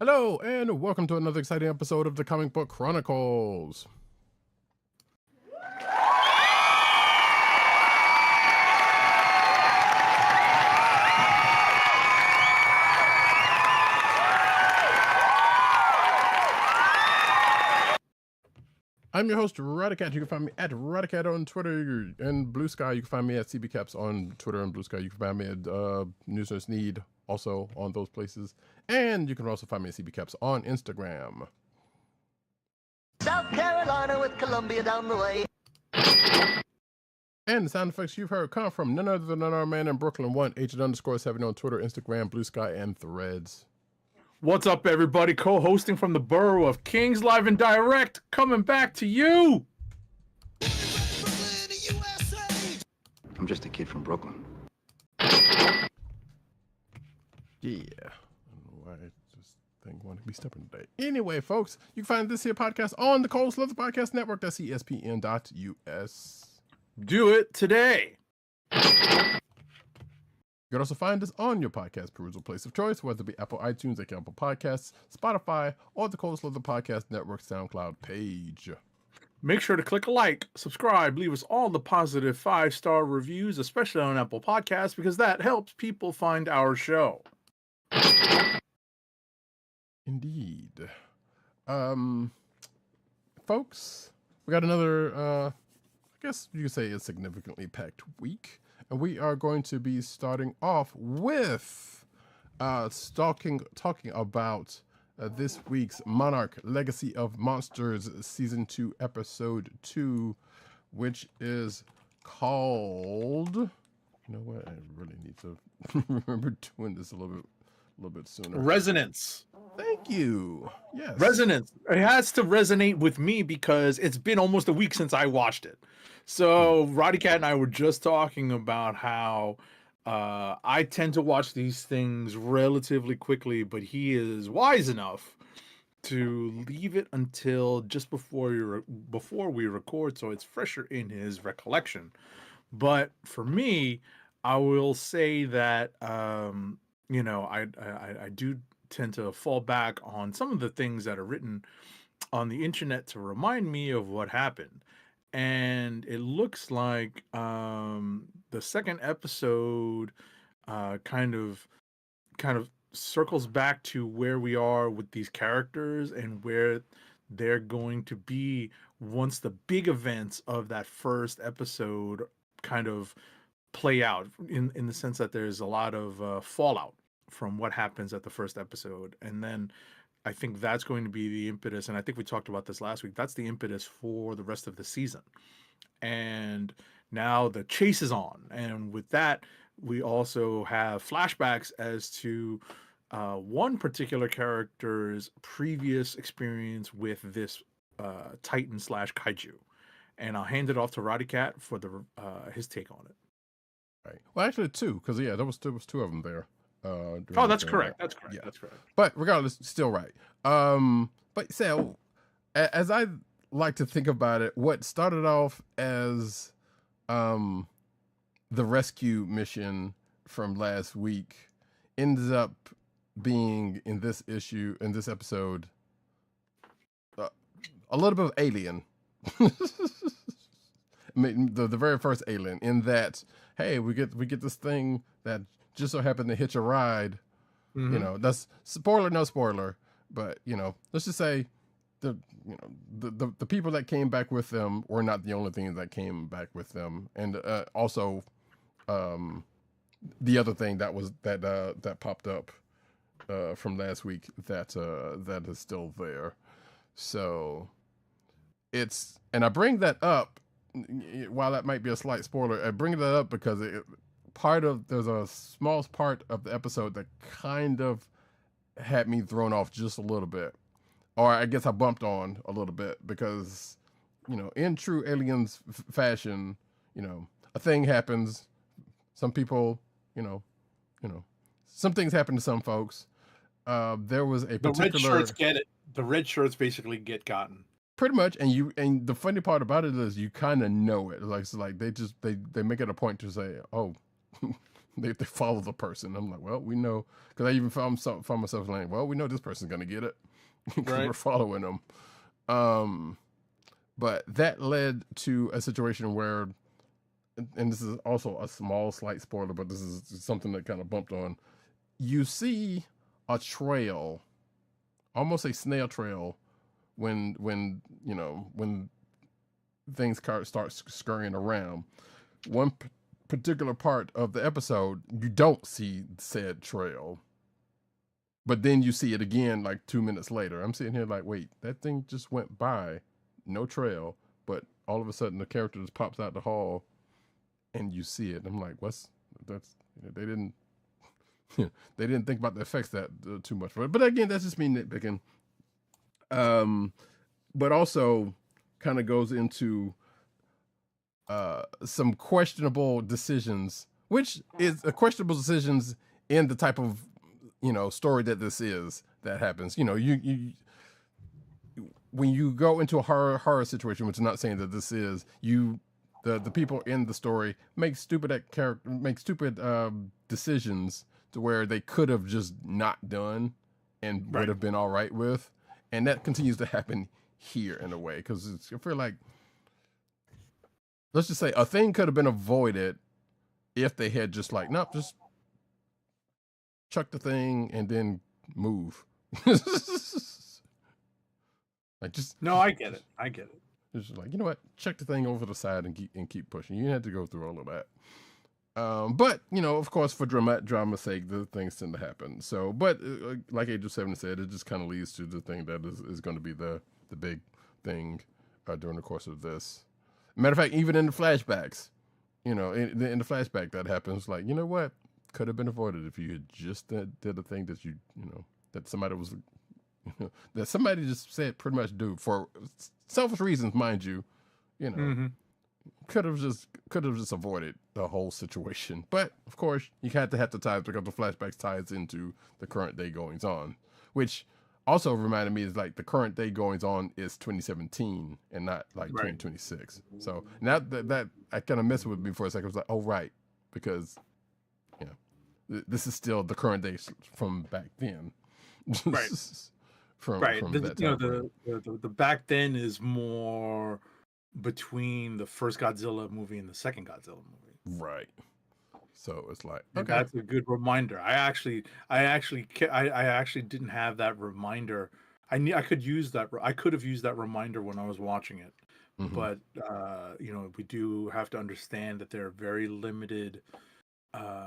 Hello, and welcome to another exciting episode of the Comic Book Chronicles. I'm your host, Roddykat. You can find me at Roddykat on Twitter and Blue Sky. You can find me at CBCaps on Twitter and Blue Sky. You can find me at Newsness Need also on those places. And you can also find me at CBCaps on Instagram. South Carolina with Columbia down the way. And the sound effects you've heard come from none other than our man in Brooklyn, @agent_70 on Twitter, Instagram, Blue Sky, and Threads. What's up, everybody? Co-hosting from the borough of Kings, live and direct, coming back to you. I'm just a kid from Brooklyn. Yeah. I don't know why this thing wanted to be stubborn today. Anyway, folks, you can find this here podcast on the Cold Slither Podcast Network. That's ESPN.us. Do it today. You can also find us on your podcast perusal place of choice, whether it be Apple iTunes, like Apple Podcasts, Spotify, or the Cold Slither Podcast Network SoundCloud page. Make sure to click a like, subscribe, leave us all the positive 5-star reviews, especially on Apple Podcasts, because that helps people find our show. Indeed. Folks, we got another, I guess you could say a significantly packed week. And we are going to be starting off with talking about this week's Monarch Legacy of Monsters Season 2, Episode 2, which is called... You know what? I really need to remember doing this a little bit sooner. Resonance. Thank you. Yes. Resonance. It has to resonate with me because it's been almost a week since I watched it. So Roddykat and I were just talking about how I tend to watch these things relatively quickly, but he is wise enough to leave it until just before we record, so it's fresher in his recollection. But for me, I will say that I do tend to fall back on some of the things that are written on the internet to remind me of what happened. And it looks like the second episode kind of circles back to where we are with these characters and where they're going to be once the big events of that first episode kind of play out, in the sense that there's a lot of fallout from what happens at the first episode. And then I think that's going to be the impetus, and I think we talked about this last week, that's the impetus for the rest of the season. And now the chase is on, and with that, we also have flashbacks as to one particular character's previous experience with this Titan / Kaiju. And I'll hand it off to Roddykat for his take on it. Right. Well, actually, two, because there was two of them there. That's correct. That's correct. Yeah. That's correct. But regardless, still right. But so, as I like to think about it, what started off as the rescue mission from last week ends up being in this episode, a little bit of Alien. I mean, the very first Alien, in that, hey, we get this thing that just so happened to hitch a ride. Mm-hmm. You know, that's no spoiler, but let's just say the people that came back with them were not the only things that came back with them, and also the other thing that popped up from last week that is still there. So and I bring that up, while that might be a slight spoiler, I bring that up because there's a small part of the episode that kind of had me thrown off just a little bit, or I guess I bumped on a little bit, because in true Aliens fashion, a thing happens, some people, some things happen to some folks. There was a particular the red shirts basically get gotten. Pretty much, and the funny part about it is you kind of know it. Like, it's like they make it a point to say, "Oh, they follow the person. I'm like, well, we know, because I even found myself like, well, we know this person's gonna get it because Right. we're following them. But that led to a situation where, and this is also a small, slight spoiler, but this is something that kind of bumped on. You see a trail, almost a snail trail, when things start scurrying around. One particular part of the episode, you don't see said trail, but then you see it again like 2 minutes later. I'm sitting here like, wait, that thing just went by, no trail, but all of a sudden the character just pops out the hall, and you see it. I'm like, they didn't they didn't think about the effects that too much for it. But again, that's just me nitpicking. But also kind of goes into some questionable decisions, which is questionable decisions in the type of story that this is that happens. You when you go into a horror situation, which is not saying that this is, the people in the story make stupid decisions to where they could have just not done and would have been all right with, and that continues to happen here in a way, because I feel like, let's just say a thing could have been avoided if they had just like, nope, just chuck the thing and then move. Like, just No, I get it. it's just like, you know what, check the thing over the side and keep pushing. You had to go through all of that. But of course, for drama's sake, the things tend to happen. So, but like Age of 7 said, it just kind of leads to the thing that is going to be the big thing during the course of this. Matter of fact, even in the flashbacks, in the flashback that happens, like, you know what, could have been avoided if you had just did the thing that that somebody was, that somebody just said pretty much do for selfish reasons, mind you, could have just avoided the whole situation. But of course, you had to have the ties, because the flashbacks ties into the current day goings on, which also reminded me is like the current day goings on is 2017 and not like 2026. So now that I kind of messed with me for a second. I was like, oh right, because this is still the current day from back then. Right. from that time. The back then is more between the first Godzilla movie and the second Godzilla movie. Right. So it's like, and that's a good reminder. I actually didn't have that reminder. I could use that. I could have used that reminder when I was watching it, but we do have to understand that they're very limited.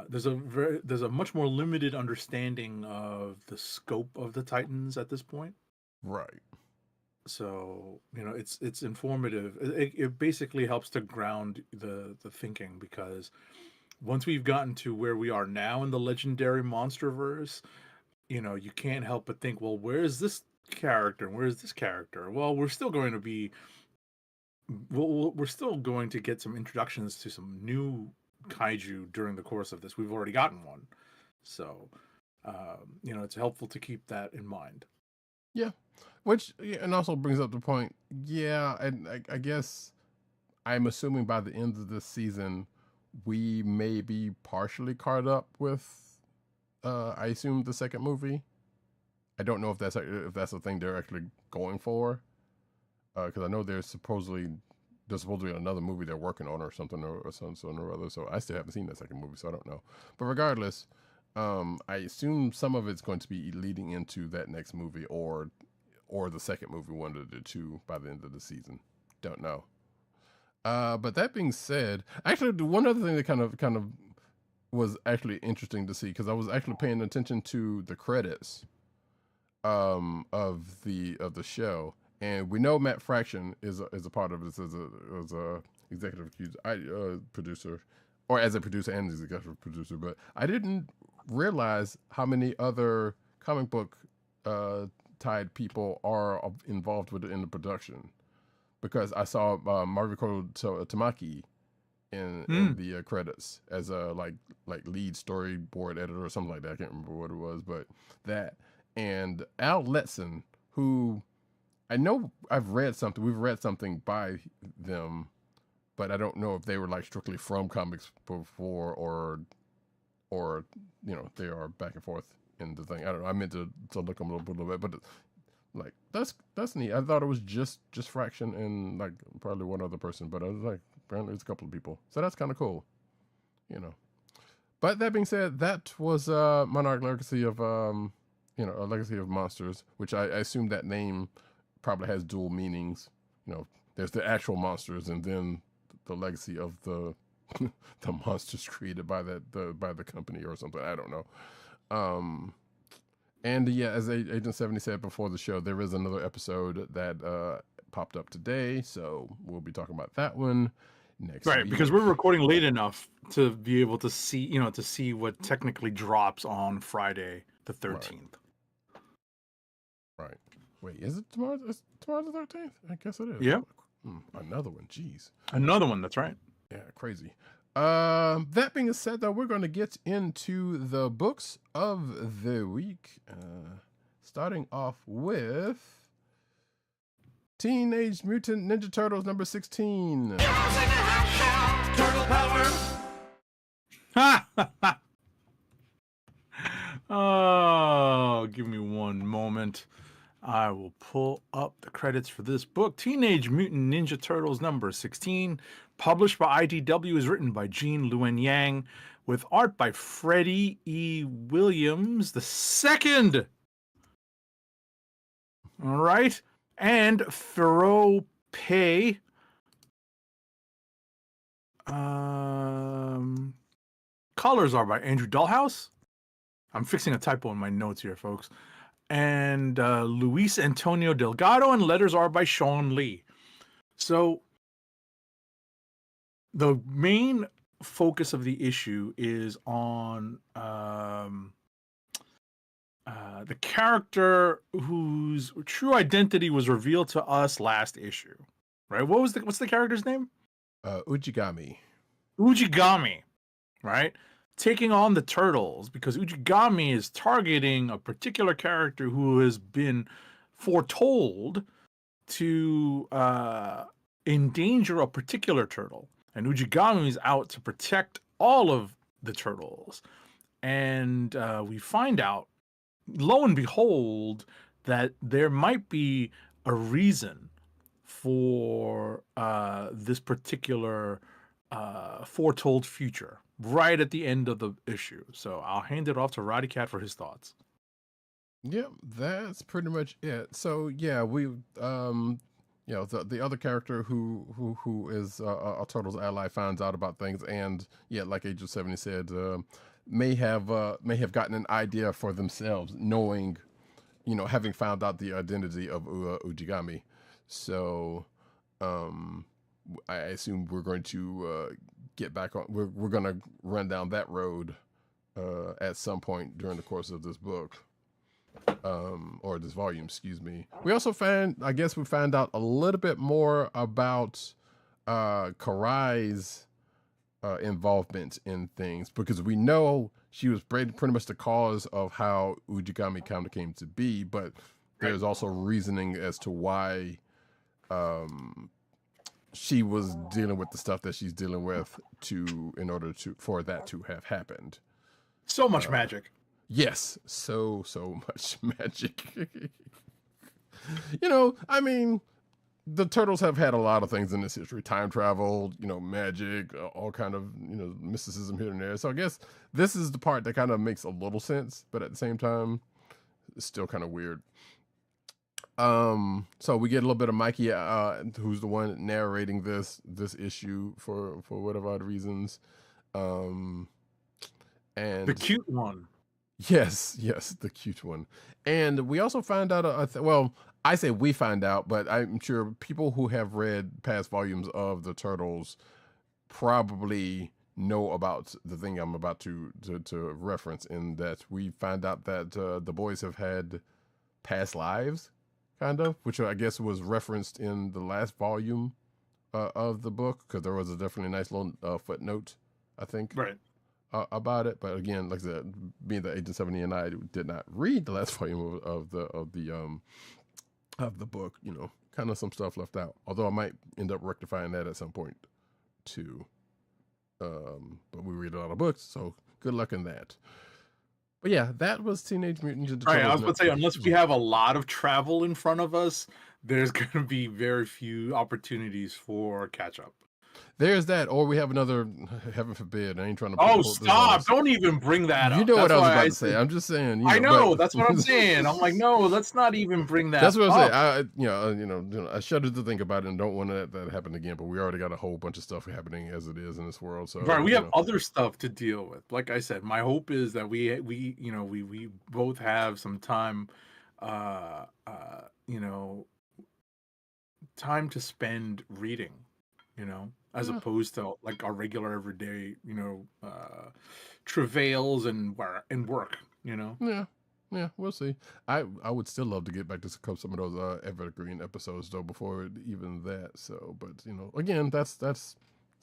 There's a much more limited understanding of the scope of the Titans at this point. Right. So it's informative. It basically helps to ground the thinking, because once we've gotten to where we are now in the legendary monsterverse, you can't help but think, well, where's this character? Where's this character? Well, we're still going to get some introductions to some new kaiju during the course of this. We've already gotten one. So, it's helpful to keep that in mind. Yeah. Which, and also brings up the point, and I guess I'm assuming by the end of this season, we may be partially caught up with, I assume, the second movie. I don't know if that's a thing they're actually going for, because I know there's supposed to be another movie they're working on or something or other. So I still haven't seen that second movie, so I don't know. But regardless, I assume some of it's going to be leading into that next movie or the second movie, one of the two, by the end of the season. Don't know. But that being said, actually, one other thing that kind of was actually interesting to see, because I was actually paying attention to the credits of the show, and we know Matt Fraction is a part of this as a executive producer, or as a producer and executive producer. But I didn't realize how many other comic book tied people are involved in the production, because I saw Mariko Tamaki in the credits as a like lead storyboard editor or something like that. I can't remember what it was, but that, and Al Letson, who I know we've read something by them, but I don't know if they were like strictly from comics before or they are back and forth in the thing. I don't know. I meant to look them a little bit, but like that's neat. I thought it was just Fraction and like probably one other person, but I was like, apparently it's a couple of people, so that's kind of cool, But that being said, that was Monarch Legacy of a Legacy of Monsters, which I assume that name probably has dual meanings. There's the actual monsters, and then the legacy of the the monsters created by by the company or something. I don't know. And yeah, as Agent 70 said before the show, there is another episode that popped up today, so we'll be talking about that one next Right, week. because we're recording late enough to be able to see what technically drops on Friday the 13th. Right. Wait, is it tomorrow? Is tomorrow the 13th? I guess it is. Yeah. Another one. Jeez. Another one. That's right. Yeah, crazy. That being said, though, we're going to get into the books of the week. Starting off with Teenage Mutant Ninja Turtles number 16. Turtle power. Oh, give me one moment. I will pull up the credits for this book. Teenage Mutant Ninja Turtles number 16, published by IDW, is written by Gene Luen Yang, with art by Freddie E. Williams II. All right. And Fero Pei. Colors are by Andrew Dahlhaus. I'm fixing a typo in my notes here, folks. And Luis Antonio Delgado, and letters are by Sean Lee. So the main focus of the issue is on the character whose true identity was revealed to us last issue. Right? What's the character's name? Ujigami. Ujigami, right? Taking on the Turtles, because Ujigami is targeting a particular character who has been foretold to endanger a particular turtle. And Ujigami is out to protect all of the turtles. And we find out, lo and behold, that there might be a reason for this particular foretold future right at the end of the issue. So I'll hand it off to Roddykat for his thoughts. Yep, that's pretty much it. So yeah, we the other character who is a Turtles ally finds out about things, and yeah, like Agent 70 said, may have gotten an idea for themselves, knowing, having found out the identity of Ujigami. So I assume we're going to get back on. We're going to run down that road at some point during the course of this book, or this volume. Excuse me. We also found out a little bit more about Karai's involvement in things, because we know she was pretty much the cause of how Ujigami kind of came to be, but there's also reasoning as to why she was dealing with the stuff that she's dealing with in order for that to have happened. So much magic. Yes, so much magic. I mean, the Turtles have had a lot of things in this history: time travel, magic, all kind of mysticism here and there. So I guess this is the part that kind of makes a little sense, but at the same time, it's still kind of weird. So we get a little bit of Mikey, who's the one narrating this issue for whatever odd reasons. And the cute one. Yes, the cute one. And we also find out, I say we find out, but I'm sure people who have read past volumes of the Turtles probably know about the thing I'm about to reference, in that we find out that the boys have had past lives, kind of, which I guess was referenced in the last volume of the book, because there was a definitely nice little footnote, I think, right, about it. But again, like I said, being the Agent 70 and I did not read the last volume of the book, kind of some stuff left out. Although I might end up rectifying that at some point too. But we read a lot of books, so good luck in that. But yeah, that was Teenage Mutant Ninja Turtles. Right, I was about to say, unless we have a lot of travel in front of us, there's going to be very few opportunities for catch up. There's that, or we have another. Heaven forbid! I ain't trying to. Oh, stop! Don't even bring that up. You know what I was about to say. I'm just saying. I know. That's what I'm saying. I'm like, no, let's not even bring that. That's what I'm saying. I shudder to think about it and don't want that to happen again. But we already got a whole bunch of stuff happening as it is in this world. So right, we have other stuff to deal with. Like I said, my hope is that we both have some time, time to spend reading. As opposed to like our regular everyday, travails and work, Yeah, we'll see. I would still love to get back to some of those Evergreen episodes though before even that. So, but again, that's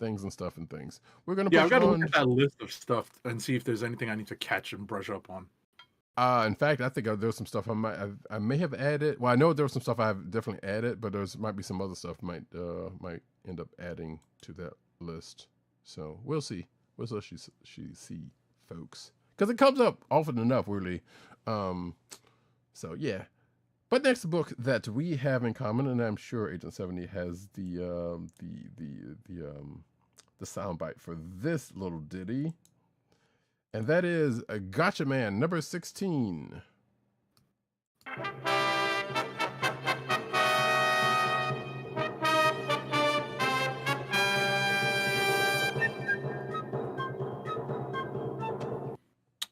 things and stuff and things. We're gonna I've got to look at that list of stuff and see if there's anything I need to catch and brush up on. In fact, I think there's some stuff I may have added. Well, I know there was some stuff I've definitely added, but might be some other stuff might end up adding to that list. So we'll see. We'll see, folks, because it comes up often enough, really. So yeah. But next book that we have in common, and I'm sure Agent 70 has the soundbite for this little ditty. And that is a Gatchaman, number 16.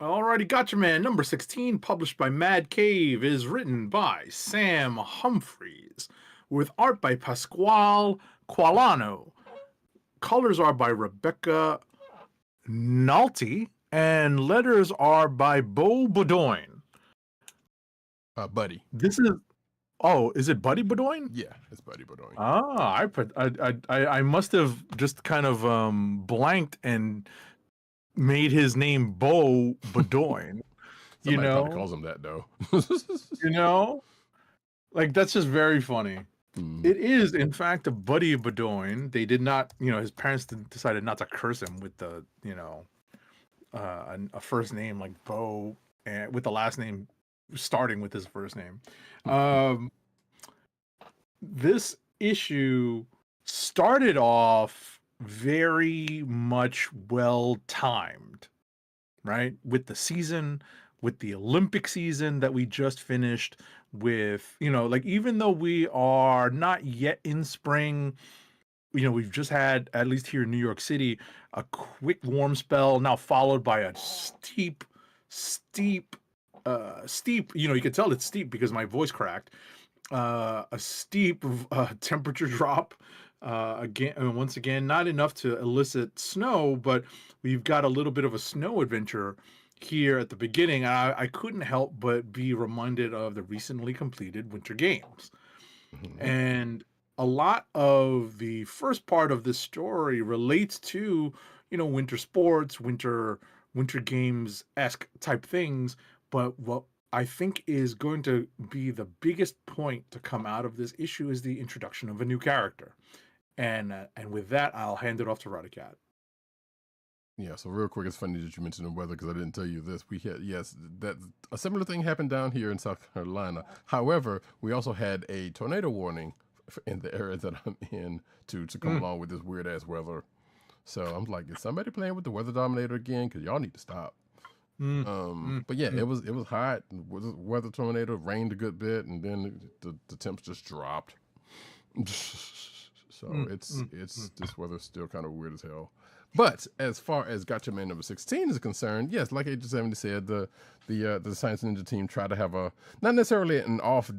Alrighty, Gatchaman, number 16, published by Mad Cave, is written by Sam Humphries, with art by Pasquale Qualano. Colors are by Rebecca Nalty. And letters are by Bo Bedoin. Buddy. This is it Buddy Bedoin? Yeah, it's Buddy Bedoin. I must have just kind of blanked and made his name Bo Bedoin. Somebody probably calls him that though. Like that's just very funny. It is, in fact, a Buddy Bedoin. They did not, his parents decided not to curse him with the, a first name like Bo, and with the last name starting with his first name. This issue started off very much well timed, right? With the season, with the Olympic season that we just finished, with even though we are not yet in spring, we've just had, at least here in New York City, a quick warm spell, now followed by a steep, you can tell it's steep because my voice cracked, a steep temperature drop, once again, not enough to elicit snow, but we've got a little bit of a snow adventure here at the beginning. I couldn't help but be reminded of the recently completed Winter Games. And a lot of the first part of this story relates to, winter sports, winter games-esque type things. But what I think is going to be the biggest point to come out of this issue is the introduction of a new character. And with that, I'll hand it off to Roddykat. Yeah, so real quick, it's funny that you mentioned the weather because I didn't tell you this. We had, that a similar thing happened down here in South Carolina. However, we also had a tornado warning in the area that I'm in to come along with this weird ass weather. So I'm like, is somebody playing with the weather dominator again? Because y'all need to stop. But yeah, it was hot. Weather tornado, rained a good bit, and then the temps just dropped. So it's this weather's still kind of weird as hell. But as far as Gatchaman number 16 is concerned, yes, like Agent 70 said, the Science Ninja team tried to have not necessarily an off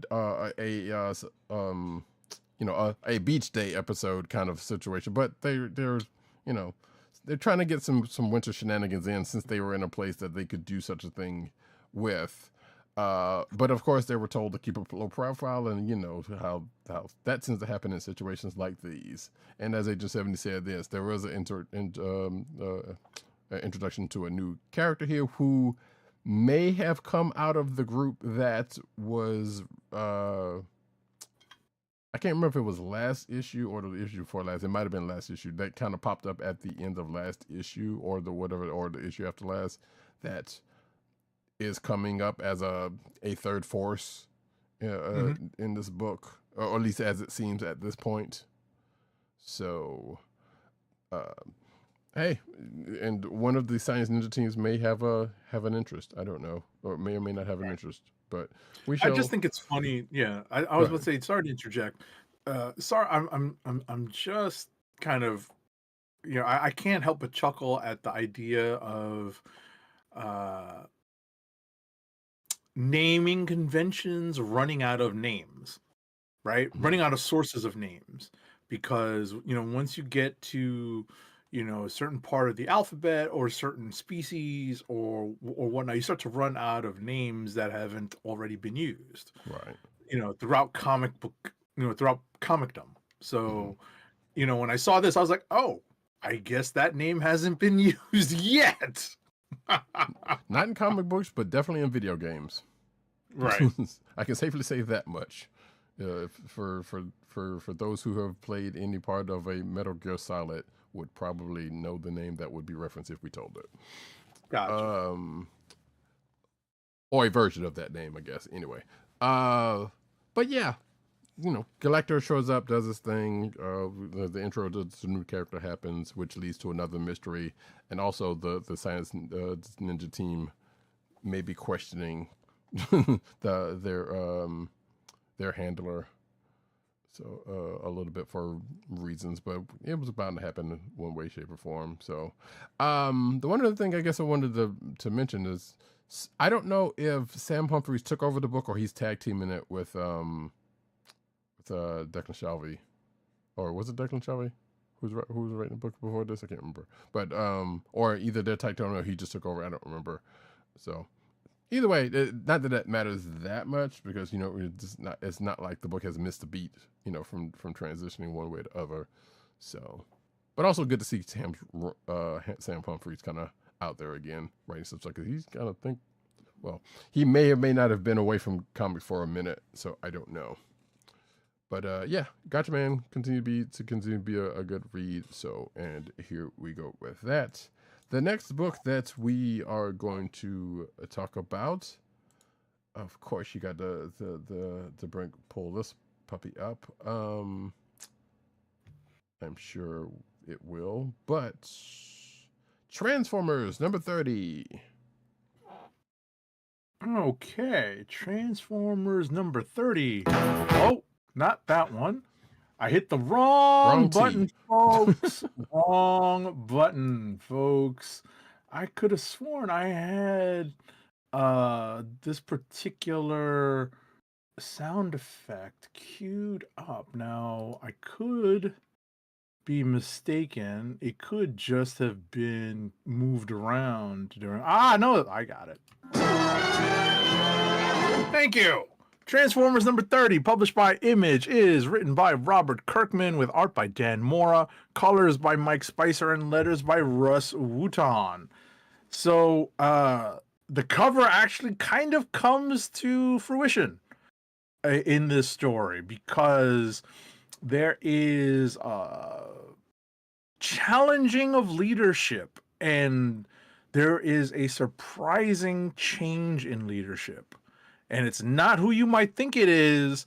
a beach day episode kind of situation, but they're trying to get some winter shenanigans in since they were in a place that they could do such a thing with. But of course they were told to keep a low profile, and how that tends to happen in situations like these. And as Agent 70 said, yes, there was an introduction to a new character here who may have come out of the group that was I can't remember if it was last issue or the issue before last. It might have been last issue. That kind of popped up at the end of last issue or the issue after last. That is coming up as a third force in this book, or at least as it seems at this point. So, hey, and one of the Science Ninja teams may have an interest. I don't know, or may not have an interest. But we shall. I just think it's funny. Yeah, I was about to say. Sorry to interject. Sorry, I'm just kind of, I can't help but chuckle at the idea of naming conventions running out of names, right? Running out of sources of names, because once you get to a certain part of the alphabet or a certain species or whatnot, you start to run out of names that haven't already been used, Right. Throughout throughout comicdom. So, when I saw this, I was like, oh, I guess that name hasn't been used yet. Not in comic books, but definitely in video games. Right. I can safely say that much. For those who have played any part of a Metal Gear Solid, would probably know the name that would be referenced if we told it. Gotcha. Or a version of that name, I guess. Anyway, but yeah, Galactor shows up, does his thing. The intro to the new character happens, which leads to another mystery, and also the Science Ninja team may be questioning their handler. So a little bit for reasons, but it was bound to happen in one way, shape, or form. So the one other thing I guess I wanted to mention is I don't know if Sam Humphries took over the book or he's tag teaming it with Declan Shalvey, or was it Declan Shalvey who was writing the book before this? I can't remember, but or either they're tag teaming or he just took over. I don't remember. So. Either way, not that matters that much, because it's not like the book has missed a beat, from transitioning one way to other. So, but also good to see Sam Humphries kind of out there again writing stuff, because he's kind of he may or may not have been away from comics for a minute, so I don't know. But yeah, Gatchaman continue to be a good read. So, and here we go with that. The next book that we are going to talk about, of course, you got to pull this puppy up. I'm sure it will, but Transformers number 30. Okay, Transformers number 30. Oh, not that one. I hit the wrong button, folks. Wrong button, folks. I could have sworn I had this particular sound effect queued up. Now, I could be mistaken. It could just have been moved around during... no, I got it. Thank you. Transformers number 30, published by Image, is written by Robert Kirkman with art by Dan Mora, colors by Mike Spicer, and letters by Russ Wooton. So the cover actually kind of comes to fruition in this story, because there is challenging of leadership, and there is a surprising change in leadership. And it's not who you might think it is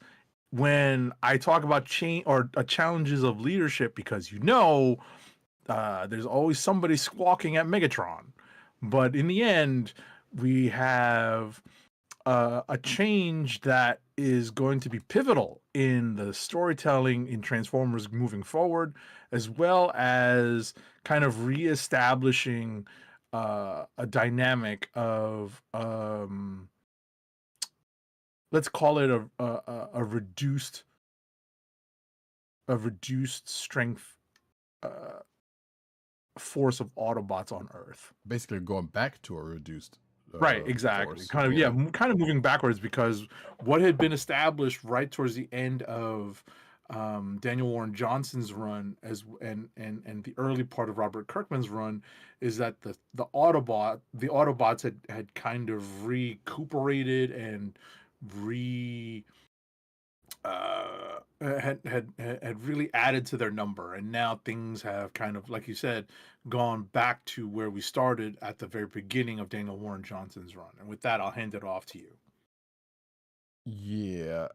when I talk about challenges of leadership, because there's always somebody squawking at Megatron. But in the end, we have a change that is going to be pivotal in the storytelling in Transformers moving forward, as well as kind of reestablishing a dynamic of... let's call it a reduced strength force of Autobots on Earth. Basically, going back to a reduced. Right, exactly. Force. Kind of moving backwards, because what had been established right towards the end of Daniel Warren Johnson's run, and the early part of Robert Kirkman's run, is that the Autobots had kind of recuperated and had really added to their number, and now things have kind of, like you said, gone back to where we started at the very beginning of Daniel Warren Johnson's run. And with that, I'll hand it off to you. Yeah,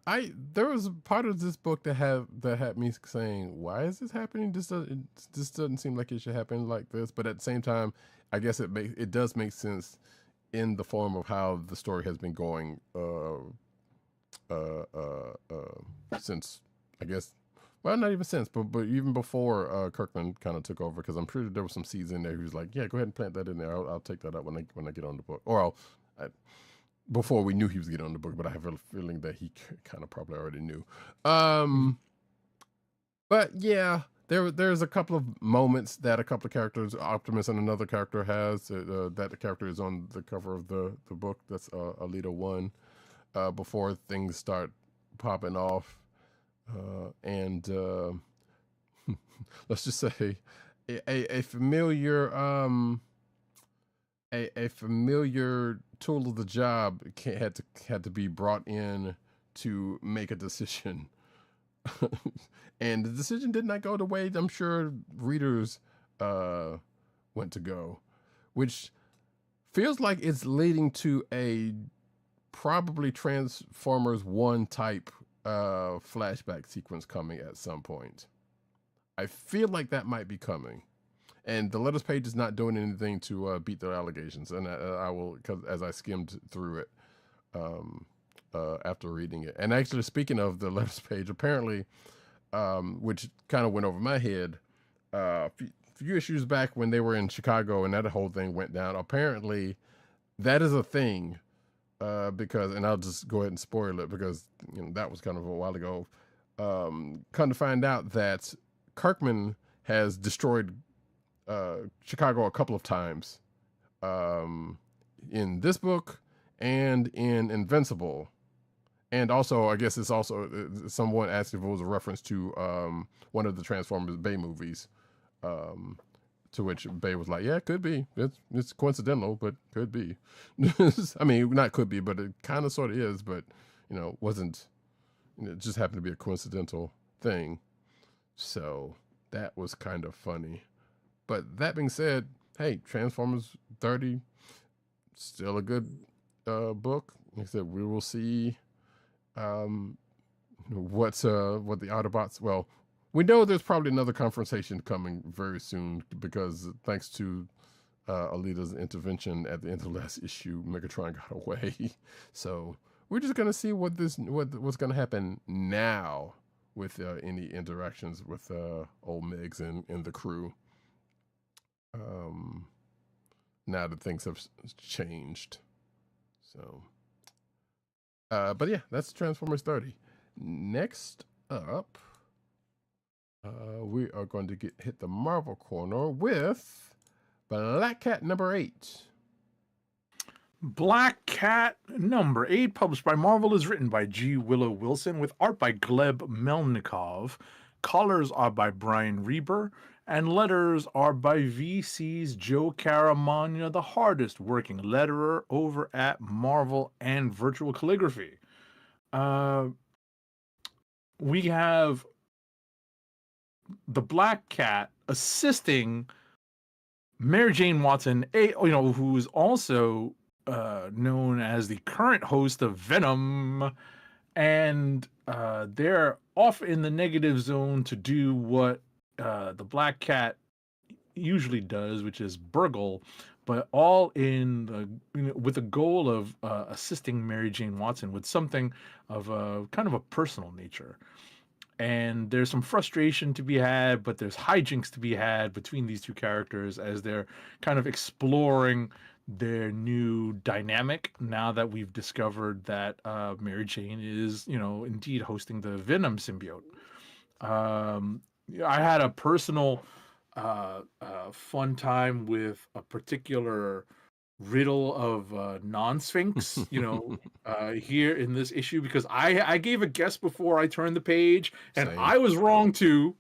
there was a part of this book that had me saying, "Why is this happening? This doesn't seem like it should happen like this." But at the same time, I guess it does make sense in the form of how the story has been going since, I guess, well, not even since, but even before Kirkman kind of took over, because I'm pretty sure there was some seeds in there. He was like, "Yeah, go ahead and plant that in there. I'll take that up when I get on the book," or before we knew he was getting on the book, but I have a feeling that he kind of probably already knew. But yeah, there's a couple of moments that a couple of characters, Optimus and another character has, that the character is on the cover of the book. That's Alita 1, before things start popping off. And let's just say a familiar a familiar tool of the job had to be brought in to make a decision. And the decision did not go the way I'm sure readers went to go, which feels like it's leading to a probably Transformers 1 type flashback sequence coming at some point. I feel like that might be coming. And the letters page is not doing anything to beat their allegations. And I will, because as I skimmed through it after reading it. And actually, speaking of the letters page, apparently, which kind of went over my head, a few issues back when they were in Chicago and that whole thing went down, apparently that is a thing. Because, and I'll just go ahead and spoil it because that was kind of a while ago. Come to find out that Kirkman has destroyed Chicago a couple of times in this book and in Invincible. And also, I guess it's also, someone asked if it was a reference to one of the Transformers Bay movies, to which Bay was like, yeah, it could be. It's coincidental, but could be. I mean, not could be, but it kind of sort of is, but, wasn't, it just happened to be a coincidental thing. So that was kind of funny. But that being said, hey, Transformers 30, still a good book. Like I said, we will see what the Autobots. Well, we know there's probably another confrontation coming very soon because thanks to Alita's intervention at the end of the last issue, Megatron got away. So we're just gonna see what's gonna happen now with any interactions with old Megs and the crew. Now that things have changed. So, but yeah, that's Transformers 30. Next up, we are going to hit the Marvel corner with Black Cat number 8. Black Cat number 8, published by Marvel, is written by G. Willow Wilson with art by Gleb Melnikov. Colors are by Brian Reber, and letters are by VC's Joe Caramagna, the hardest working letterer over at Marvel and Virtual Calligraphy. We have the Black Cat assisting Mary Jane Watson, who is also known as the current host of Venom, and they're off in the negative zone to do what the Black Cat usually does, which is burgle, but all in with the goal of assisting Mary Jane Watson with something of a kind of a personal nature. And there's some frustration to be had, but there's hijinks to be had between these two characters as they're kind of exploring their new dynamic now that we've discovered that Mary Jane is, indeed hosting the Venom symbiote. I had a personal fun time with a particular riddle of non-sphinx, here in this issue, because I gave a guess before I turned the page, and Same. I was wrong too.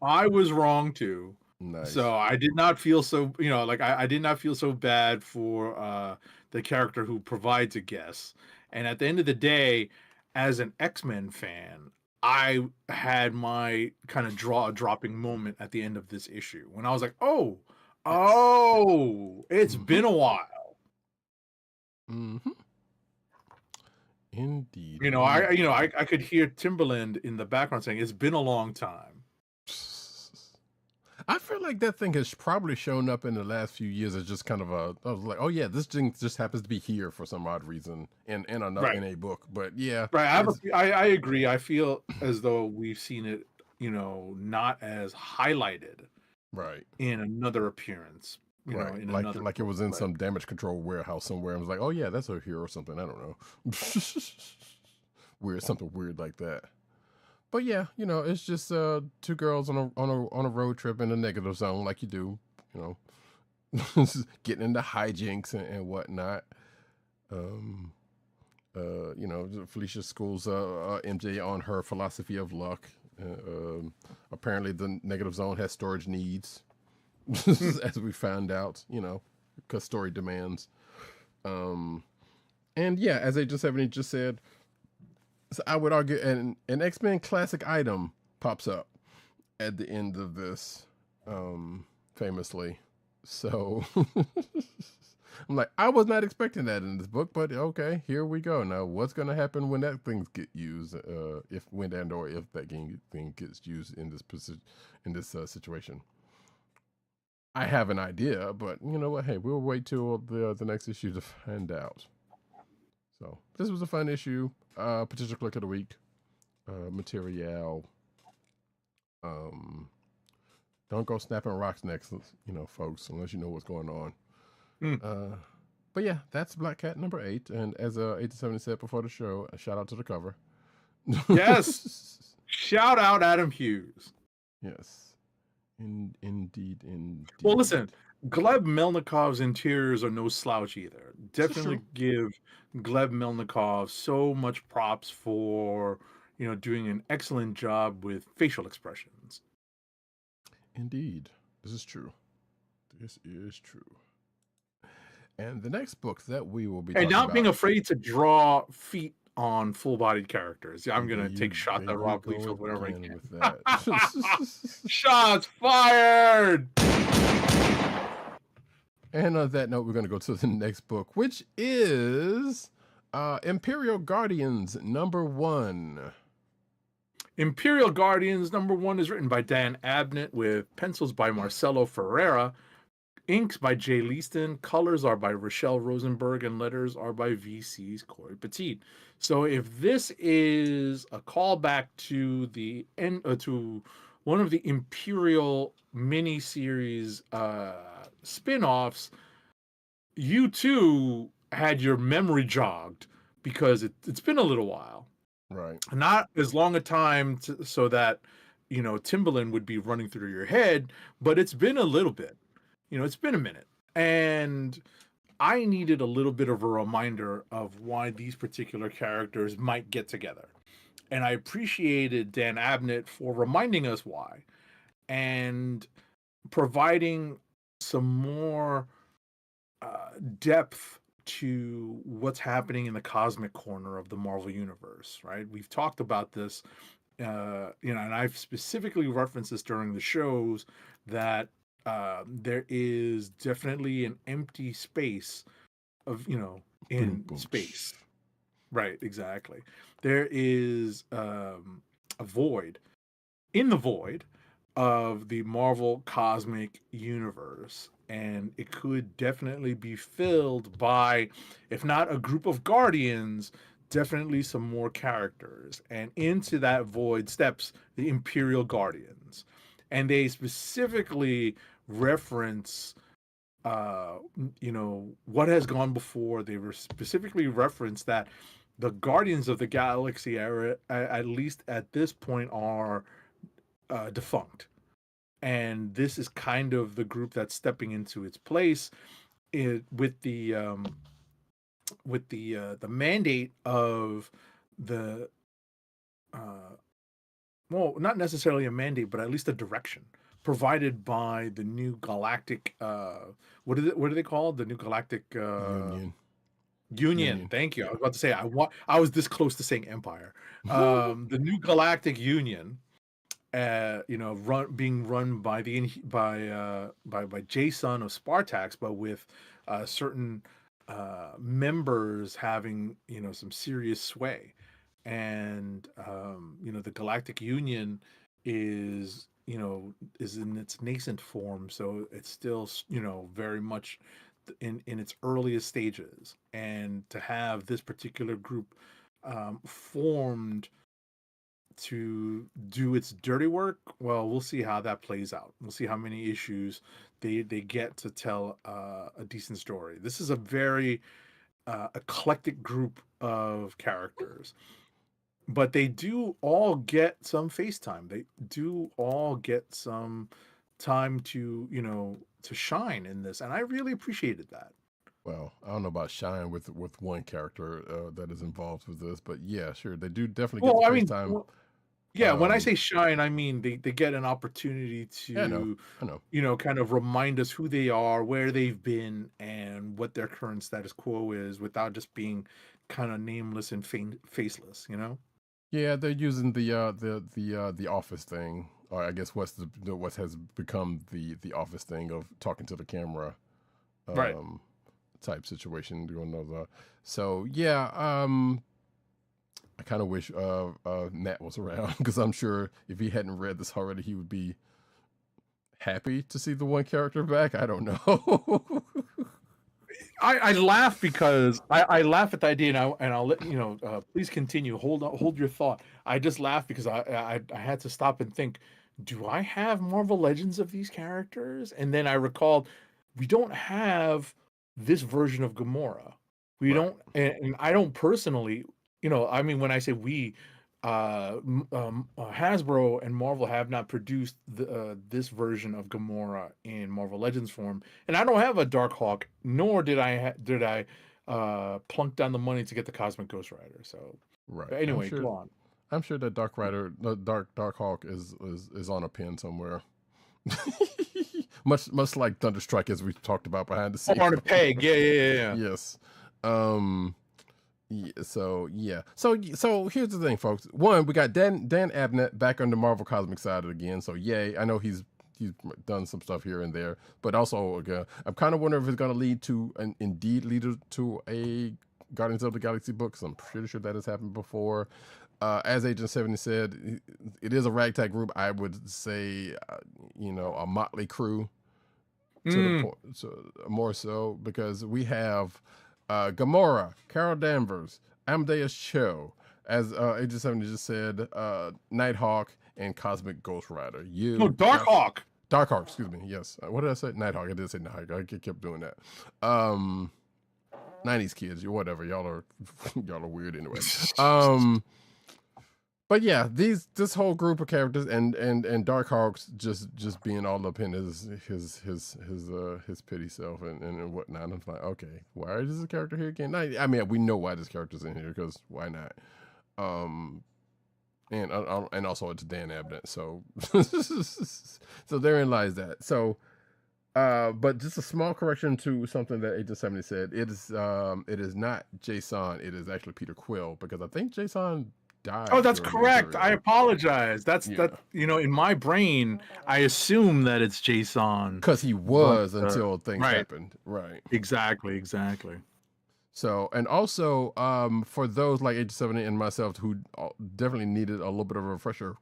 I was wrong too. Nice. So I did not feel so, I did not feel so bad for the character who provides a guess. And at the end of the day, as an X-Men fan, I had my kind of dropping moment at the end of this issue when I was like, oh, it's been a while. Mm-hmm. Indeed. I could hear Timberland in the background saying, it's been a long time. I feel like that thing has probably shown up in the last few years as just kind of I was like, oh yeah, this thing just happens to be here for some odd reason in a book. But yeah. Right. I agree. I feel as though we've seen it, not as highlighted. Right. In another appearance. Like it was in some damage control warehouse somewhere. I was like, oh yeah, that's her here or something. I don't know. Something weird like that. But yeah, it's just two girls on a road trip in a negative zone, like you do, getting into hijinks and whatnot. Felicia schools MJ on her philosophy of luck. Apparently, the negative zone has storage needs, as we found out, because story demands. And yeah, as Agent70 just said. So I would argue an X-Men classic item pops up at the end of this, famously. So I'm like, I was not expecting that in this book, but okay, here we go. Now, what's going to happen when that thing get used? If that thing gets used in this situation? I have an idea, but you know what? Hey, we'll wait till the next issue to find out. So this was a fun issue. Potential click of the week. Material. Don't go snapping rocks next, folks, unless you know what's going on. But yeah, that's Black Cat number 8. And as 8-70 said before the show, a shout out to the cover. Yes. Shout out Adam Hughes. Yes. Indeed. Well, listen, Gleb Melnikov's interiors are no slouch either. Definitely give Gleb Melnikov so much props for, doing an excellent job with facial expressions. Indeed. This is true. And the next book that we will be talking about... being afraid to draw feet on full-bodied characters. I'm going to take shots at Rob Liefeld whenever I can. With that. Shots fired! And on that note, we're going to go to the next book, which is Imperial Guardians number 1. Imperial Guardians number 1 is written by Dan Abnett with pencils by Marcelo Ferreira, inks by Jay Leaston, colors are by Rochelle Rosenberg, and letters are by VC's Corey Petit. So if this is a callback to the to one of the Imperial miniseries spin-offs, you too had your memory jogged because it's been a little while. Right. Not as long a time so that, Timberland would be running through your head, but it's been a little bit. It's been a minute. And I needed a little bit of a reminder of why these particular characters might get together. And I appreciated Dan Abnett for reminding us why and providing some more depth to what's happening in the cosmic corner of the Marvel Universe, right? We've talked about this, and I've specifically referenced this during the shows that there is definitely an empty space of, in space. Right, exactly. There is a void in the void of the Marvel Cosmic Universe. And it could definitely be filled by, if not a group of Guardians, definitely some more characters. And into that void steps the Imperial Guardians. And they specifically reference, what has gone before. They were specifically referenced that the Guardians of the Galaxy era, at least at this point, are defunct. And this is kind of the group that's stepping into its place with the mandate of the not necessarily a mandate, but at least a direction provided by the new galactic what are they called? The new galactic Union. Union. Thank you. I was about to say I was this close to saying Empire. The new Galactic Union, being run by by Jason of Spartax, but with certain members having some serious sway, and the Galactic Union is in its nascent form, so it's still very much in its earliest stages, and to have this particular group formed to do its dirty work, well, we'll see how that plays out. We'll see how many issues they get to tell a decent story. This is a very eclectic group of characters, but they do all get some face time. They do all get some time to to shine in this, and I really appreciated that. Well, I don't know about shine with one character that is involved with this, but yeah, sure, they do definitely get the face time. Yeah, when I say shine, I mean they get an opportunity I to, know. kind of remind us who they are, where they've been, and what their current status quo is, without just being kind of nameless and faceless. Yeah, they're using the office thing, or I guess what has become the office thing of talking to the camera, Right. type situation. Doing those, so yeah, I kind of wish Matt was around, because I'm sure if he hadn't read this already, he would be happy to see the one character back. I don't know. I laugh because I laugh at the idea, and I'll let please continue. Hold your thought. I just laugh because I had to stop and think. Do I have Marvel Legends of these characters? And then I recalled we don't have this version of Gamora. We Right. don't, and I don't personally. I mean, when I say we, Hasbro and Marvel have not produced this version of Gamora in Marvel Legends form, and I don't have a Dark Hawk, nor did I plunk down the money to get the Cosmic Ghost Rider. So, Right. but anyway, go on. I'm sure that Dark Hawk is on a pin somewhere. much like Thunderstrike, as we talked about behind the scenes. On a peg, yeah. Yes. Yeah, so here's the thing, folks. One, we got Dan Abnett back on the Marvel Cosmic side again. So yay! I know he's done some stuff here and there, but also again, I'm kind of wondering if it's going to lead to a Guardians of the Galaxy book. Because I'm pretty sure that has happened before. As Agent 70 said, it is a ragtag group. I would say, a motley crew. To the point, so more so because we have Gamora, Carol Danvers, Amadeus Cho, as Agent 70 just said, Nighthawk, and Cosmic Ghost Rider. Darkhawk. Darkhawk, excuse me. Yes. What did I say? Nighthawk. I did say Nighthawk. I kept doing that. 90s kids, whatever. Y'all are weird anyway. But yeah, this whole group of characters and Darkhawk's just being all up in his pity self and whatnot. I'm like, okay, why is this character here again? I mean, we know why this character's in here, because why not? And also it's Dan Abnett, so so therein lies that. So, but just a small correction to something that Agent 70 said. It is not Jason. It is actually Peter Quill, because I think Jason died. Oh, that's correct. I apologize. That in my brain, I assume that it's Jason, because he was until things happened. Right. Exactly. So, and also, for those like Agent 70 and myself who definitely needed a little bit of a refresher,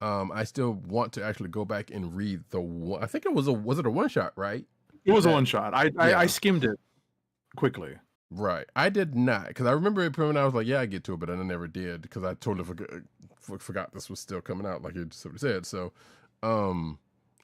I still want to actually go back and read the one. I think it was a one shot, right? It was a one shot. I skimmed it quickly. Right. I did not, because I remember it when I was like, yeah, I get to it, but I never did, because I totally forgot this was still coming out, like you just said. So, and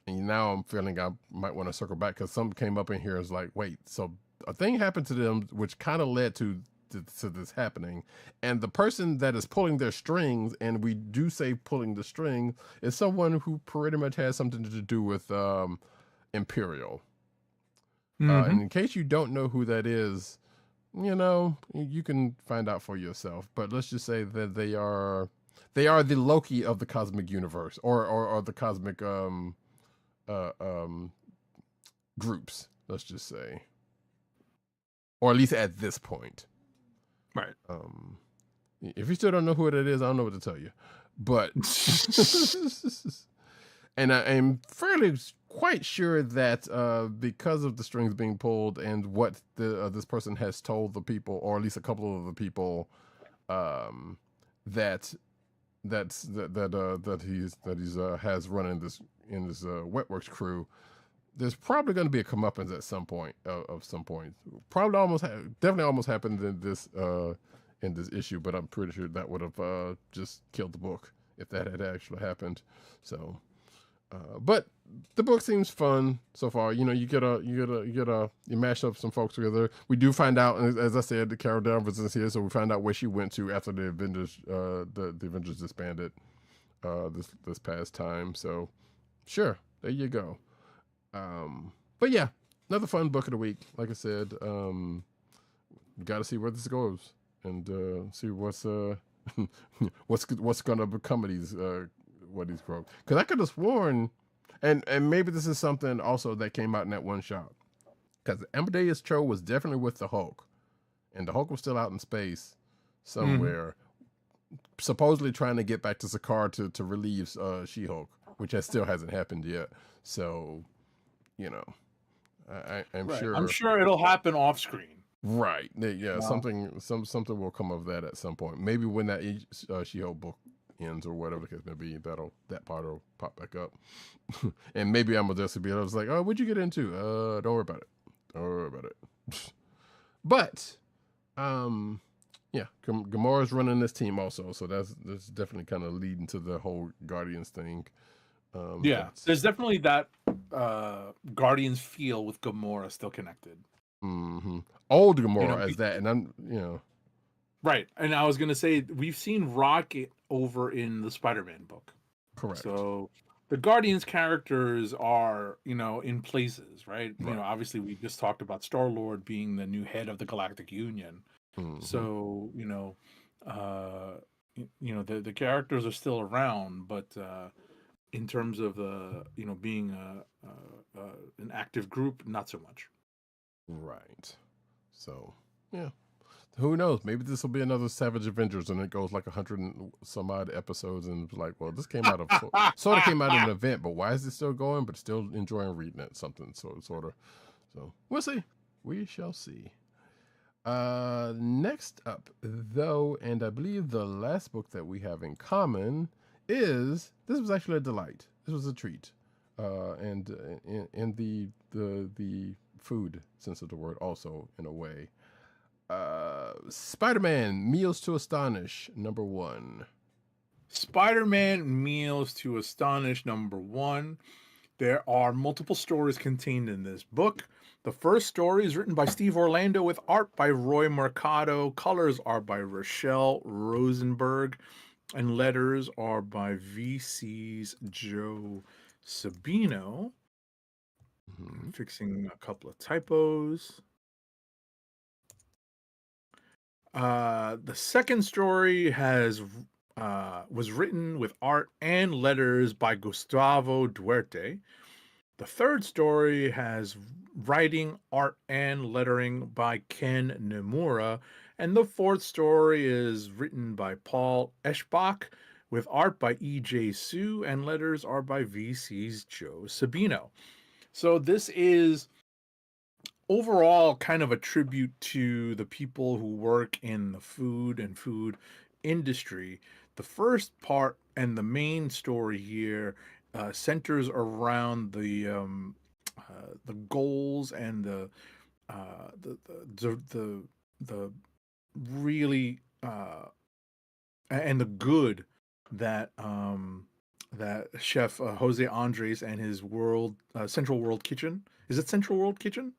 now I'm feeling I might want to circle back, because something came up in here. Is like, wait, so a thing happened to them, which kind of led to this happening, and the person that is pulling their strings, and we do say pulling the string, is someone who pretty much has something to do with Imperial. And in case you don't know who that is, you can find out for yourself. But let's just say that they are the Loki of the cosmic universe, or the cosmic groups. Let's just say. or at least at this point. Right. If you still don't know who it is, I don't know what to tell you. But and I am fairly quite sure that because of the strings being pulled and what this person has told the people, or at least a couple of the people, that he's has run in this Wetworks crew, there's probably going to be a comeuppance at some point of some point. Probably definitely almost happened in this issue, but I'm pretty sure that would have just killed the book if that had actually happened. So, but the book seems fun so far. You know, you mash up some folks together. We do find out, as I said, the Carol Danvers is here, so we find out where she went to after the Avengers the Avengers disbanded this past time. So, sure, there you go. But yeah, another fun book of the week. Like I said, got to see where this goes and see what's going to become of these what these grow. Because I could have sworn, and maybe this is something also that came out in that one shot. Because Amadeus Cho was definitely with the Hulk, and the Hulk was still out in space somewhere, supposedly trying to get back to Sakaar to relieve She-Hulk, which still hasn't happened yet. So, you know, I'm right. sure. I'm sure it'll happen off screen. Right. Yeah. Wow. Something will come of that at some point. Maybe when that She-Hulk book ends or whatever the case may be, that part will pop back up. And maybe I'm just be. I was like, oh, what'd you get into? Don't worry about it. Don't worry about it. But, yeah, Gamora's running this team also, so that's definitely kind of leading to the whole Guardians thing. Yeah, there's definitely that Guardians feel with Gamora still connected. Mm-hmm. Old Gamora as that, and I'm right. And I was gonna say we've seen Rocket over in the Spider-Man book. Correct. So the Guardians characters are in places, right? Right. Obviously we just talked about Star-Lord being the new head of the Galactic Union. Mm-hmm. So the characters are still around, but in terms of being an active group, not so much. Right. So, yeah. Who knows? Maybe this will be another Savage Avengers, and it goes like 100 and some odd episodes, and it's like, well, this came out of sort of came out of an event, but why is it still going? But still enjoying reading it, something sort of. So we'll see. We shall see. Next up, though, and I believe the last book that we have in common is this was actually a delight. This was a treat, and in the food sense of the word, also in a way. Spider-Man Meals to Astonish #1. Spider-Man Meals to Astonish #1. There are multiple stories contained in this book. The first story is written by Steve Orlando with art by Roy Mercado. Colors are by Rochelle Rosenberg. And letters are by VC's Joe Sabino. Mm-hmm. Fixing a couple of typos. The second story was written with art and letters by Gustavo Duarte. The third story has writing, art, and lettering by Ken Nomura. And the fourth story is written by Paul Eschbach with art by E.J. Sue, and letters are by VC's Joe Sabino. So this is overall kind of a tribute to the people who work in the food and food industry. The first part and the main story here centers around the goals and the really and the good that that chef Jose Andres and his Central World Kitchen. Is it Central World Kitchen?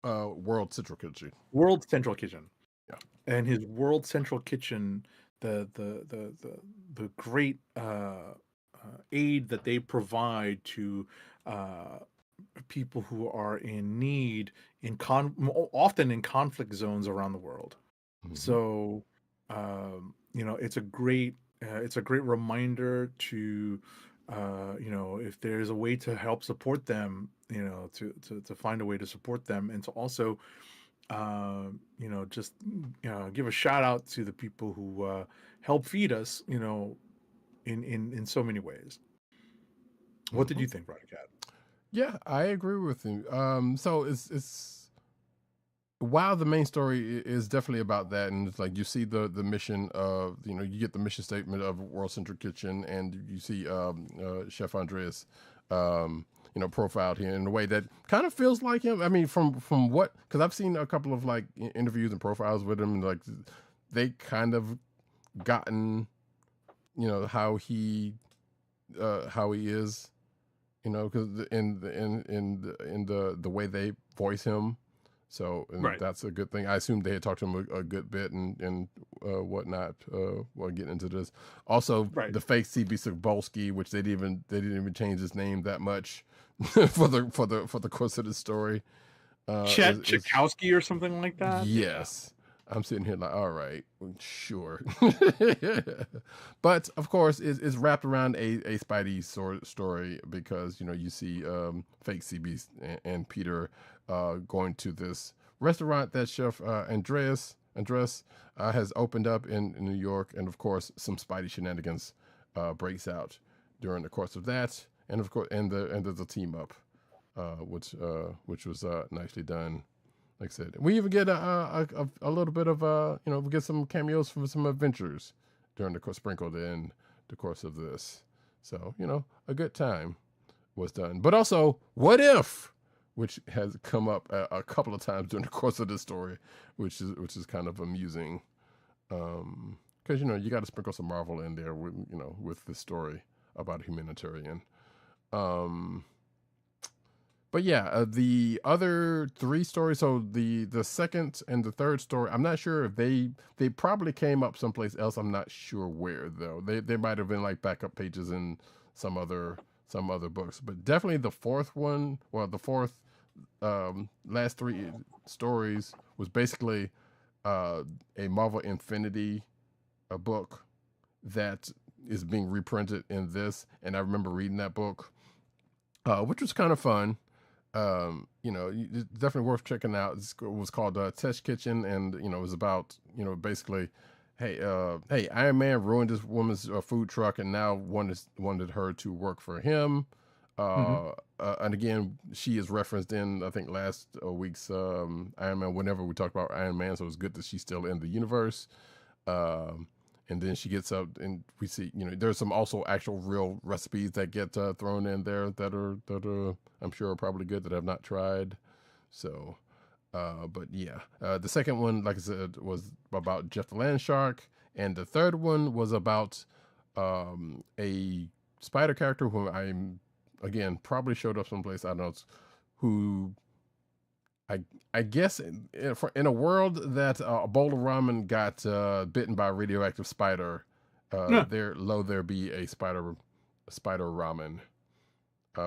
World Central Kitchen. World Central Kitchen. Yeah. And his World Central Kitchen, the great aid that they provide to people who are in need often in conflict zones around the world. Mm-hmm. So it's a great reminder to if there's a way to help support them, to find a way to support them, and to also just give a shout out to the people who help feed us, in so many ways. What did you think, Roddykat? Yeah, I agree with you. So it's while the main story is definitely about that, and it's like you see the mission of you get the mission statement of World Central Kitchen, and you see Chef Andreas, profiled here in a way that kind of feels like him. I mean, from what, because I've seen a couple of like interviews and profiles with him, and like they kind of gotten, how he is. Because in the way they voice him, so Right. that's a good thing. I assume they had talked to him a good bit and whatnot. While getting into this, also Right. the fake CB Cebulski, which they didn't even change his name that much for the course of the story. Chet Chakowski or something like that. Yes. I'm sitting here like, all right, sure. But of course, it's wrapped around a Spidey story because, you see fake CB and Peter going to this restaurant that Chef Andres has opened up in New York. And of course, some Spidey shenanigans breaks out during the course of that. And of course, and there's a team up, which was nicely done. Like I said, we even get a little bit of we get some cameos from some adventures during the course, sprinkled in the course of this. So a good time was done. But also, what if, which has come up a couple of times during the course of this story, which is kind of amusing, because you got to sprinkle some Marvel in there with this story about a humanitarian. But yeah, the other three stories, so the second and the third story, I'm not sure if they probably came up someplace else. I'm not sure where though. They might have been like backup pages in some other books, but definitely the fourth one, well, the fourth last three stories was basically a Marvel Infinity book that is being reprinted in this, and I remember reading that book, which was kind of fun. It's definitely worth checking out. It was called Test Kitchen, and it was about basically, hey, Iron Man ruined this woman's food truck, and now wanted her to work for him. And again, she is referenced in I think last week's Iron Man. Whenever we talk about Iron Man, so it's good that she's still in the universe. And then she gets up, and we see, there's some also actual real recipes that get thrown in there that are I'm sure are probably good that I've not tried. So, but yeah, the second one, like I said, was about Jeff the Land Shark, and the third one was about a spider character who I'm again probably showed up someplace, I don't know, who I guess in a world that a bowl of ramen got bitten by a radioactive spider, there be a spider ramen,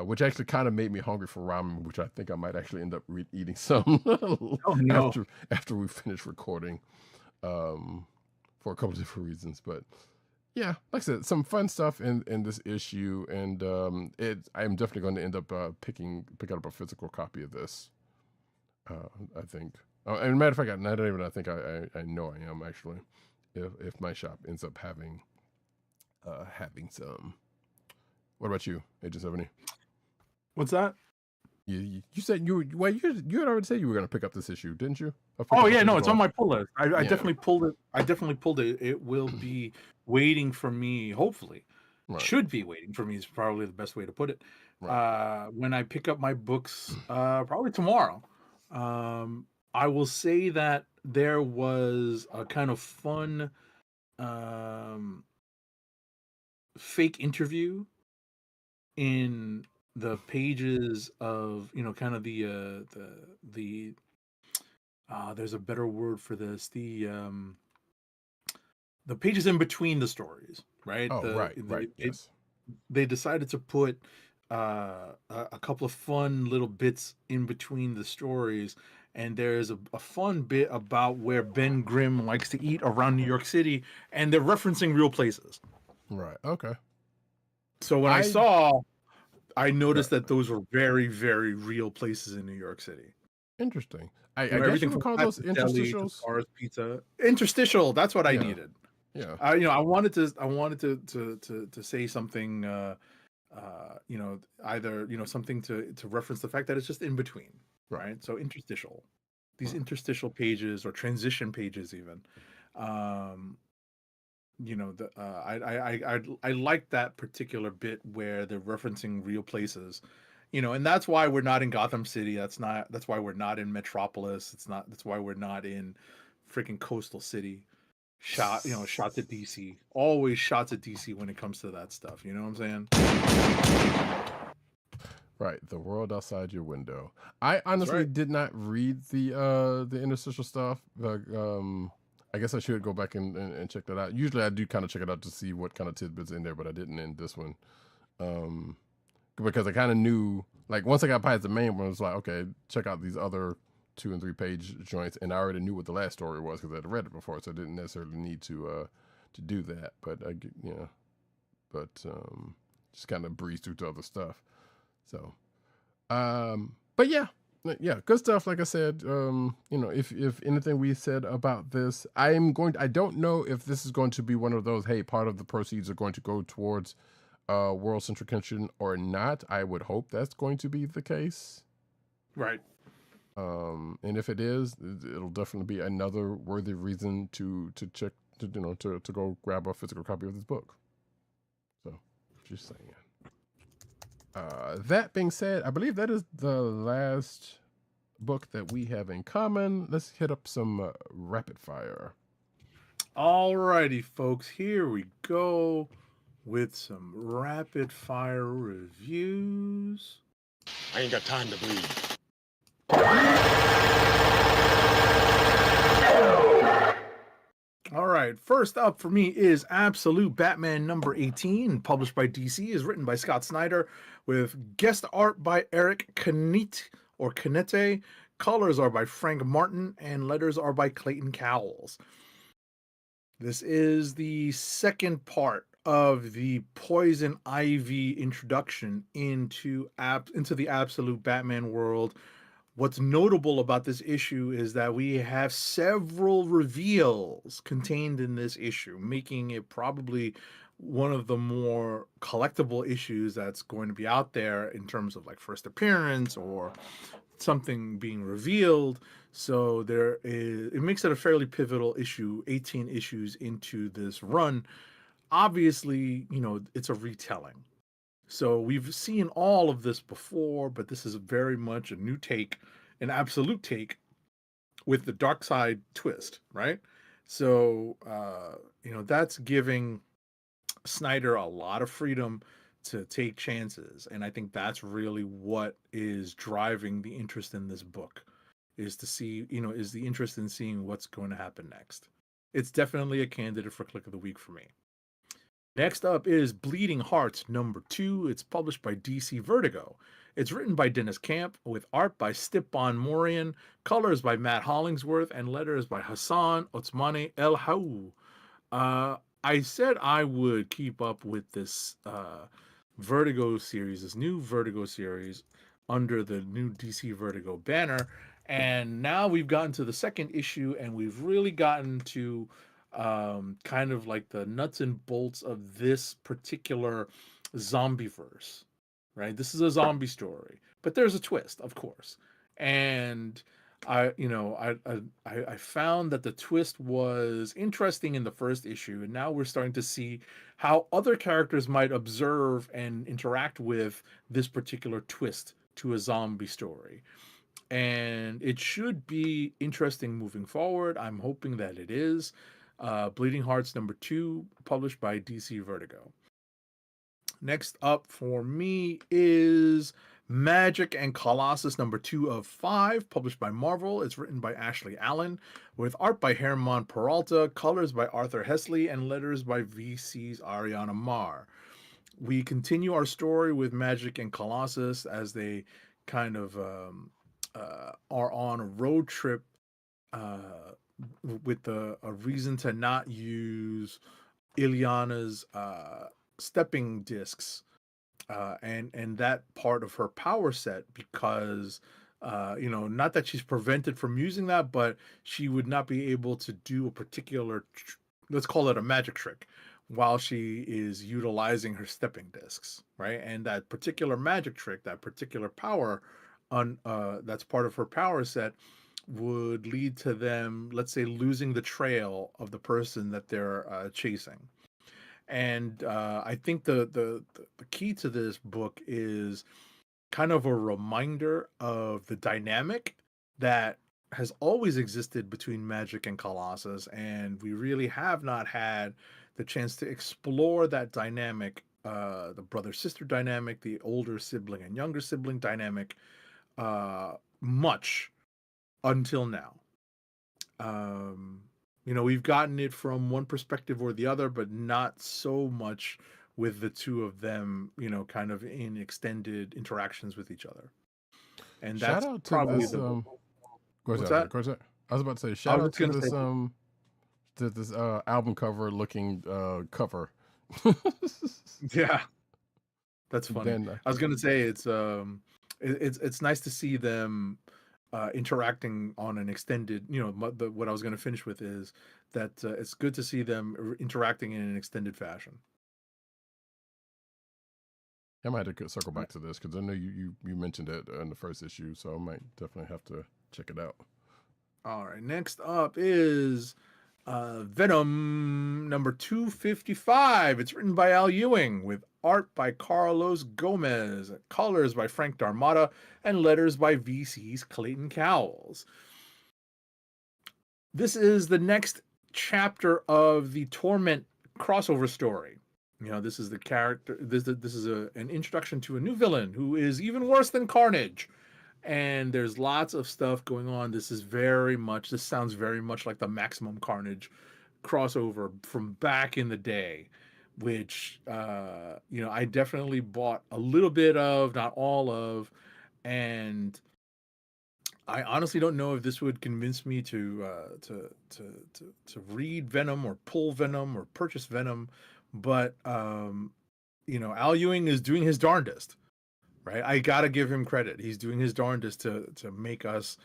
which actually kind of made me hungry for ramen, which I think I might actually end up eating some Oh no. after we finish recording, for a couple of different reasons. But yeah, like I said, some fun stuff in this issue, and I'm definitely going to end up picking up a physical copy of this. I think. And matter of fact, not even I think I know I am actually. If my shop ends up having some. What about you, Agent 70? What's that? You said you had already said you were going to pick up this issue, didn't you? Oh yeah, no, it's on my pull list. I definitely pulled it. I definitely pulled it. It will be waiting for me. Hopefully, Right. should be waiting for me is probably the best way to put it. Right. When I pick up my books, probably tomorrow. I will say that there was a kind of fun fake interview in the pages of kind of the there's a better word for this, the pages in between the stories, right? Oh, right. Yes. They decided to put a couple of fun little bits in between the stories, and there's a fun bit about where Ben Grimm likes to eat around New York City, and they're referencing real places. Right. Okay. So when I noticed that those were very, very real places in New York City. Interesting. I guess Everything you would from call those deli to interstitials. cars, pizza, interstitial. That's what I Yeah, needed. yeah, I wanted to say something. Either something to reference the fact that it's just in between, right. right? So interstitial, these Right. interstitial pages or transition pages, even. Um, I like that particular bit where they're referencing real places, and that's why we're not in Gotham City. That's why we're not in Metropolis. That's why we're not in freaking Coastal City. Shots at DC. Always shots at DC when it comes to that stuff. You know what I'm saying? Right, the world outside your window. I That's honestly right. did not read the interstitial stuff. I guess I should go back and check that out. Usually I do kind of check it out to see what kind of tidbits in there, but I didn't in this one. Because I kind of knew, like, once I got past the main one, it was like, okay, check out these other 2 and 3 page joints, and I already knew what the last story was because I'd read it before, so I didn't necessarily need to do that. But just kind of breeze through to other stuff. So, but yeah, good stuff. Like I said, if anything we said about this, I don't know if this is going to be one of those, hey, part of the proceeds are going to go towards World Central Kitchen or not. I would hope that's going to be the case. Right. And if it is, it'll definitely be another worthy reason to check, to go grab a physical copy of this book. So, just saying. That being said, I believe that is the last book that we have in common. Let's hit up some rapid fire. Alrighty, folks. Here we go with some rapid fire reviews. I ain't got time to bleed. All right, first up for me is Absolute Batman number 18, published by DC, is written by Scott Snyder, with guest art by Eric Canete. Colors are by Frank Martin, and letters are by Clayton Cowles. This is the second part of the Poison Ivy introduction into the Absolute Batman world. What's notable about this issue is that we have several reveals contained in this issue, making it probably one of the more collectible issues that's going to be out there in terms of like first appearance or something being revealed. So it makes it a fairly pivotal issue, 18 issues into this run. Obviously, it's a retelling. So we've seen all of this before, but this is very much a new take, an absolute take with the dark side twist, right? So, that's giving Snyder a lot of freedom to take chances. And I think that's really what is driving the interest in this book, is to see, is the interest in seeing what's going to happen next. It's definitely a candidate for Click of the Week for me. Next up is Bleeding Hearts number 2. It's published by DC Vertigo. It's written by Dennis Camp, with art by Stipan Morian, colors by Matt Hollingsworth, and letters by Hassan Otsmane El Haou. I said I would keep up with this Vertigo series, this new Vertigo series, under the new DC Vertigo banner. And now we've gotten to the second issue, and we've really gotten to kind of like the nuts and bolts of this particular zombie verse, right? This is a zombie story, but there's a twist, of course. And I found that the twist was interesting in the first issue, and now we're starting to see how other characters might observe and interact with this particular twist to a zombie story. And it should be interesting moving forward. I'm hoping that it is. Bleeding Hearts number 2, published by DC Vertigo. Next up for me is Magic and Colossus number 2 of 5, published by Marvel. It's written by Ashley Allen, with art by Herman Peralta, colors by Arthur Hesley, and letters by VC's Ariana Marr. We continue our story with Magic and Colossus as they kind of are on a road trip with a reason to not use Ileana's stepping discs and that part of her power set, because not that she's prevented from using that, but she would not be able to do a particular, let's call it a magic trick, while she is utilizing her stepping discs, right? And that particular magic trick, that particular power that's part of her power set, would lead to them, let's say, losing the trail of the person that they're chasing. And I think the key to this book is kind of a reminder of the dynamic that has always existed between Magic and Colossus, and we really have not had the chance to explore that dynamic, the brother-sister dynamic, the older sibling and younger sibling dynamic, much until now. We've gotten it from one perspective or the other, but not so much with the two of them, kind of in extended interactions with each other. And Shout that's out to probably this. the. What's What's that? that? I was about to say I shout was out just to gonna this say, album cover looking cover. yeah, that's funny. Then I was gonna say it's nice to see them interacting on an extended. What I was gonna finish with is that it's good to see them interacting in an extended fashion. I might have to circle back to this because I know you mentioned it in the first issue, so I might definitely have to check it out. All right, next up is Venom number 255. It's written by Al Ewing with art by Carlos Gomez, colors by Frank Darmada, and letters by VC's Clayton Cowles. This is the next chapter of the Torment crossover story. This is the character. This is an introduction to a new villain who is even worse than Carnage. And there's lots of stuff going on. This sounds very much like the Maximum Carnage crossover from back in the day, which, I definitely bought a little bit of, not all of, and I honestly don't know if this would convince me to read Venom or pull Venom or purchase Venom, but, Al Ewing is doing his darndest. Right, I gotta give him credit. He's doing his darndest to make us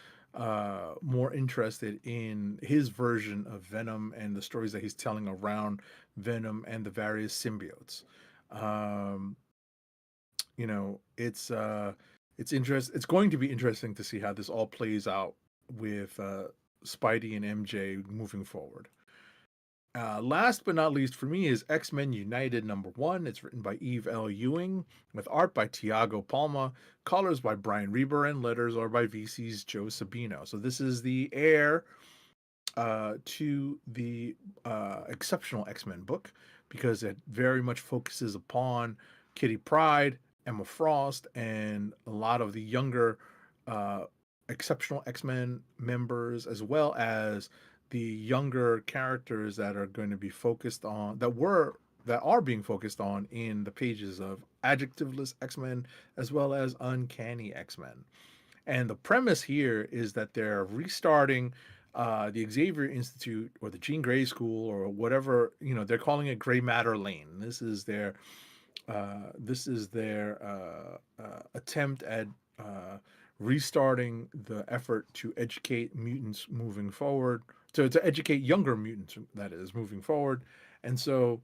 more interested in his version of Venom and the stories that he's telling around Venom and the various symbiotes. It's going to be interesting to see how this all plays out with Spidey and MJ moving forward. Last but not least for me is X-Men United #1. It's written by Eve L. Ewing with art by Tiago Palma, colors by Brian Reber, and letters are by VC's Joe Sabino. So this is the heir to the Exceptional X-Men book because it very much focuses upon Kitty Pryde, Emma Frost, and a lot of the younger Exceptional X-Men members, as well as the younger characters that are going to be focused on that are being focused on in the pages of Adjectiveless X-Men as well as Uncanny X-Men. And the premise here is that they're restarting the Xavier Institute or the Jean Grey School or whatever, they're calling it Gray Matter Lane. This is their attempt at restarting the effort to educate mutants moving forward, to educate younger mutants, that is, moving forward. And so,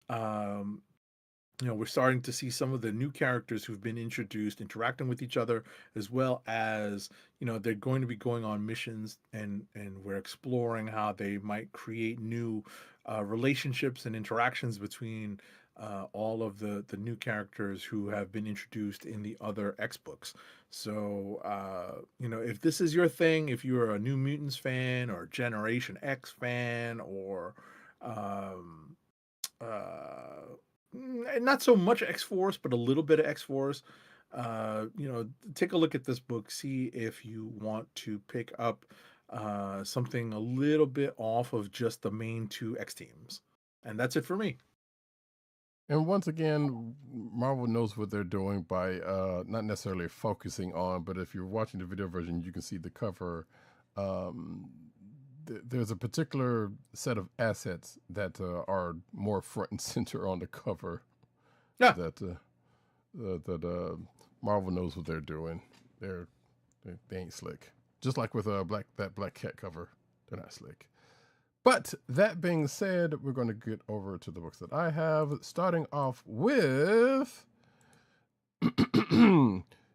we're starting to see some of the new characters who've been introduced interacting with each other, as well as, they're going to be going on missions, and we're exploring how they might create new relationships and interactions between all of the new characters who have been introduced in the other X books. So, if this is your thing, if you're a New Mutants fan or Generation X fan or not so much X-Force, but a little bit of X-Force, take a look at this book, see if you want to pick up something a little bit off of just the main two X teams. And that's it for me. And once again, Marvel knows what they're doing by not necessarily focusing on, but if you're watching the video version, you can see the cover. There's a particular set of assets that are more front and center on the cover. Yeah. That Marvel knows what they're doing. They're They ain't slick. Just like with that Black Cat cover, they're not slick. But that being said, we're going to get over to the books that I have, starting off with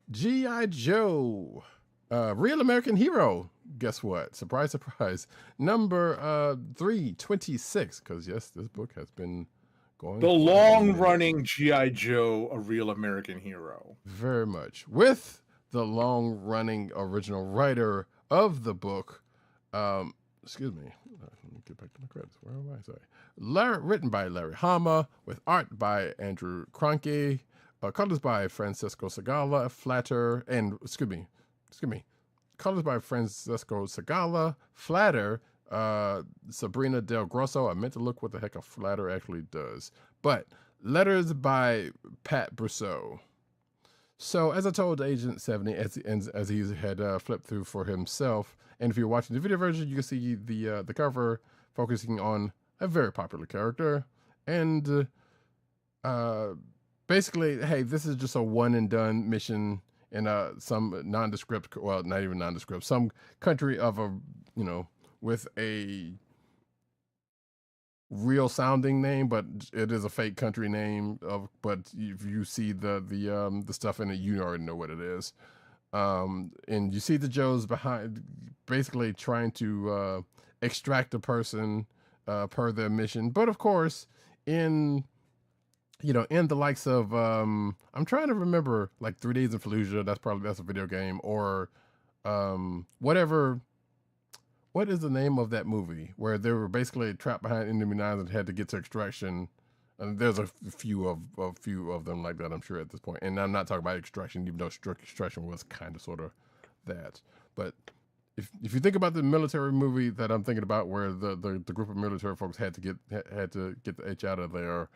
G.I. Joe, Real American Hero. Guess what? Surprise, surprise. Number 326, because yes, this book has been going. The long-running G.I. Joe, A Real American Hero. Very much. With the long-running original writer of the book, excuse me, let me get back to my credits. Where am I? Sorry. Written by Larry Hama, with art by Andrew Cronky, colors by Francesco Segala, colors by Francesco Segala, Flatter, Sabrina Del Grosso. I meant to look what the heck a Flatter actually does. But letters by Pat Brousseau. So, as I told Agent 70, as he had flipped through for himself, and if you're watching the video version, you can see the cover focusing on a very popular character. And basically, hey, this is just a one and done mission in some nondescript, well, not even nondescript, some country of a, with a real sounding name, but it is a fake country name but if you see the stuff in it, you already know what it is. And you see the Joes behind, basically trying to extract a person per their mission. But of course, in the likes of I'm trying to remember, like 3 Days in Fallujah, that's a video game, or whatever. What is the name of that movie where they were basically trapped behind enemy lines and had to get to extraction? And there's a few of them like that, I'm sure, at this point. And I'm not talking about Extraction, even though Extraction was kind of sort of that. But if you think about the military movie that I'm thinking about, where the group of military folks had to get the H out of there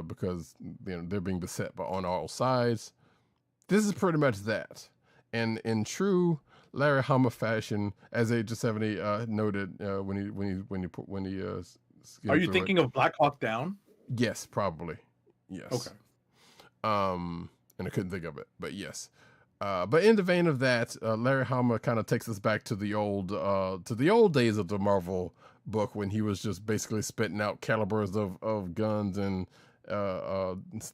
because they're being beset on all sides, this is pretty much that. And in true Larry Hama fashion, as Agent 70 noted when he are you thinking of Black Hawk Down? Yes, probably. Yes. Okay. And I couldn't think of it, but yes. But in the vein of that, Larry Hama kind of takes us back to the old days of the Marvel book, when he was just basically spitting out calibers of guns and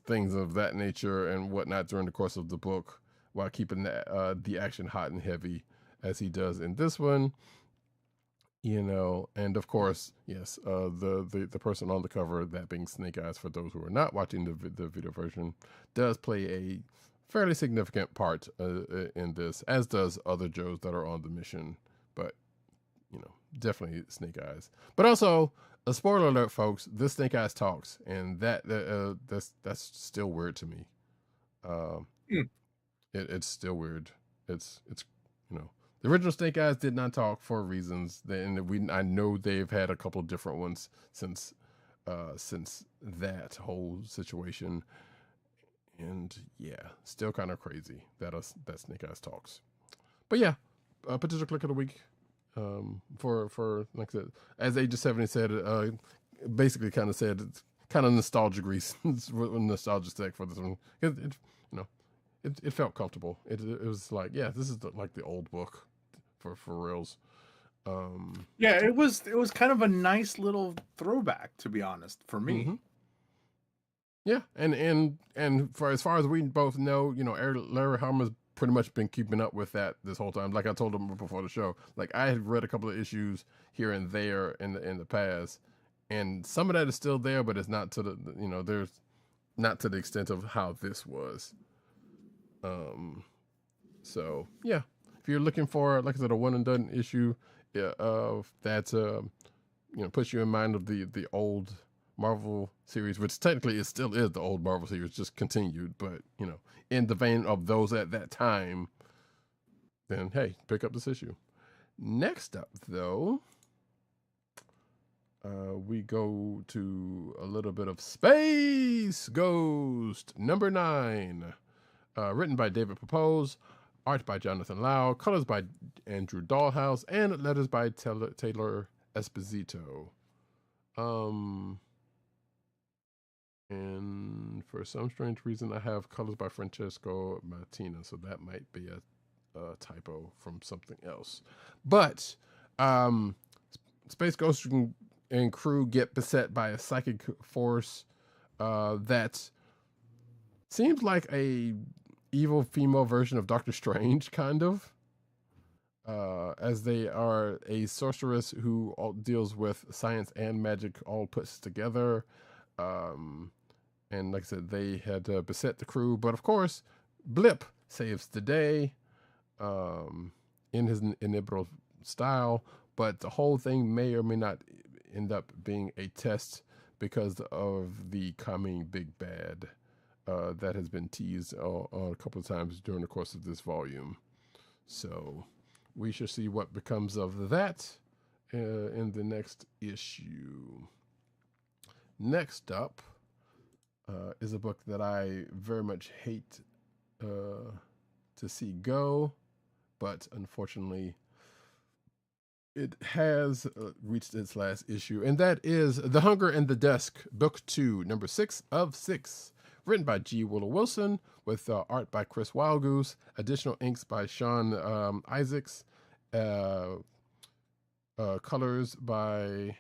things of that nature and whatnot during the course of the book, while keeping the action hot and heavy as he does in this one. And of course, yes, the person on the cover, that being Snake Eyes, for those who are not watching the video version, does play a fairly significant part in this, as does other Joes that are on the mission. But definitely Snake Eyes. But also, a spoiler alert, folks, this Snake Eyes talks, and that's still weird to me. It's still weird. It's the original Snake Eyes did not talk for reasons. I know they've had a couple of different ones since that whole situation. And yeah, still kind of crazy that Snake Eyes talks. But yeah, potential click of the week. For like I said, as Agent 70 said, basically kind of said it's kind of nostalgia nostalgia for this one. It felt comfortable. It was like, yeah, this is like the old book for reals. Yeah, it was kind of a nice little throwback, to be honest, for me. Mm-hmm. Yeah, and for as far as we both know, Larry Hama's pretty much been keeping up with that this whole time. Like I told him before the show, like I had read a couple of issues here and there in the past, and some of that is still there, but it's not to the there's not to the extent of how this was. So yeah, if you're looking for, like I said, a one and done issue, that puts you in mind of the old Marvel series, which technically it still is the old Marvel series, just continued, but in the vein of those at that time, then hey, pick up this issue. Next up, though, we go to a little bit of Space Ghost number 9. Written by David Propose, art by Jonathan Lau, colors by Andrew Dahlhaus, and letters by Taylor Esposito. And for some strange reason, I have colors by Francesco Martina, so that might be typo from something else. But Space Ghost and crew get beset by a psychic force that seems like a evil female version of Doctor Strange, kind of. As they are a sorceress who deals with science and magic all put together. And like I said, they had beset the crew. But of course, Blip saves the day in his inimitable style. But the whole thing may or may not end up being a test because of the coming big bad that has been teased a couple of times during the course of this volume. So we shall see what becomes of that in the next issue. Next up is a book that I very much hate to see go, but unfortunately it has reached its last issue, and that is The Hunger and the Dusk, Book 2, number 6 of 6, written by G. Willow Wilson, with art by Chris Wildgoose, additional inks by Sean Isaacs, colors by,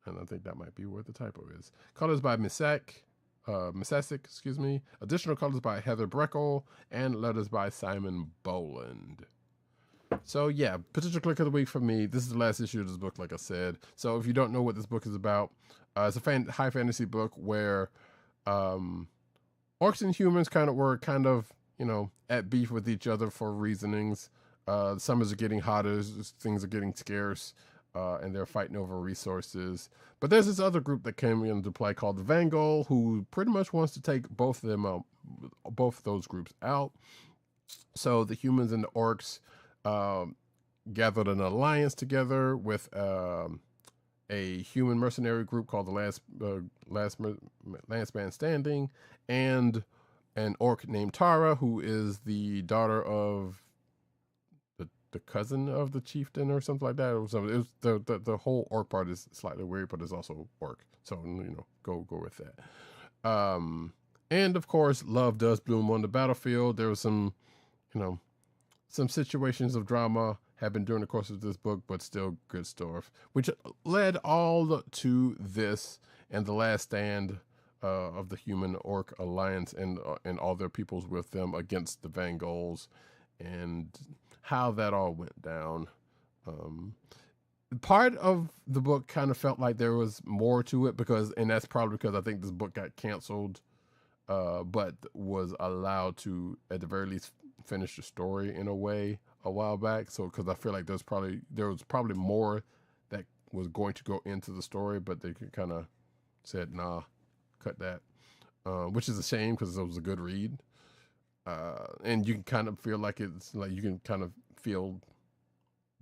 and I think that might be where the typo is, colors by Misasic, excuse me, additional colors by Heather Breckel, and letters by Simon Boland. So yeah, potential click of the week for me. This is the last issue of this book, like I said. So if you don't know what this book is about, it's a high fantasy book where orcs and humans were kind of, at beef with each other for reasonings. Summers are getting hotter, things are getting scarce, and they're fighting over resources. But there's this other group that came into play called the Vangol, who pretty much wants to take both of them out, both of those groups out. So the humans and the orcs gathered an alliance together with a human mercenary group called the Last Man Standing, and an orc named Tara, who is the daughter of the cousin of the chieftain or something like that. It was the whole orc part is slightly weird, but it's also orc. So go with that. And of course, love does bloom on the battlefield. There was some situations of drama happened during the course of this book, but still good stuff, which led all to this and the last stand of the human orc alliance and all their peoples with them against the Vangols, and how that all went down. Part of the book kind of felt like there was more to it and that's probably because I think this book got canceled, but was allowed to, at the very least, finish the story in a way a while back. So, because I feel like there was probably more that was going to go into the story, but they kind of said, nah, cut that, which is a shame because it was a good read. And you can kind of feel like you can kind of feel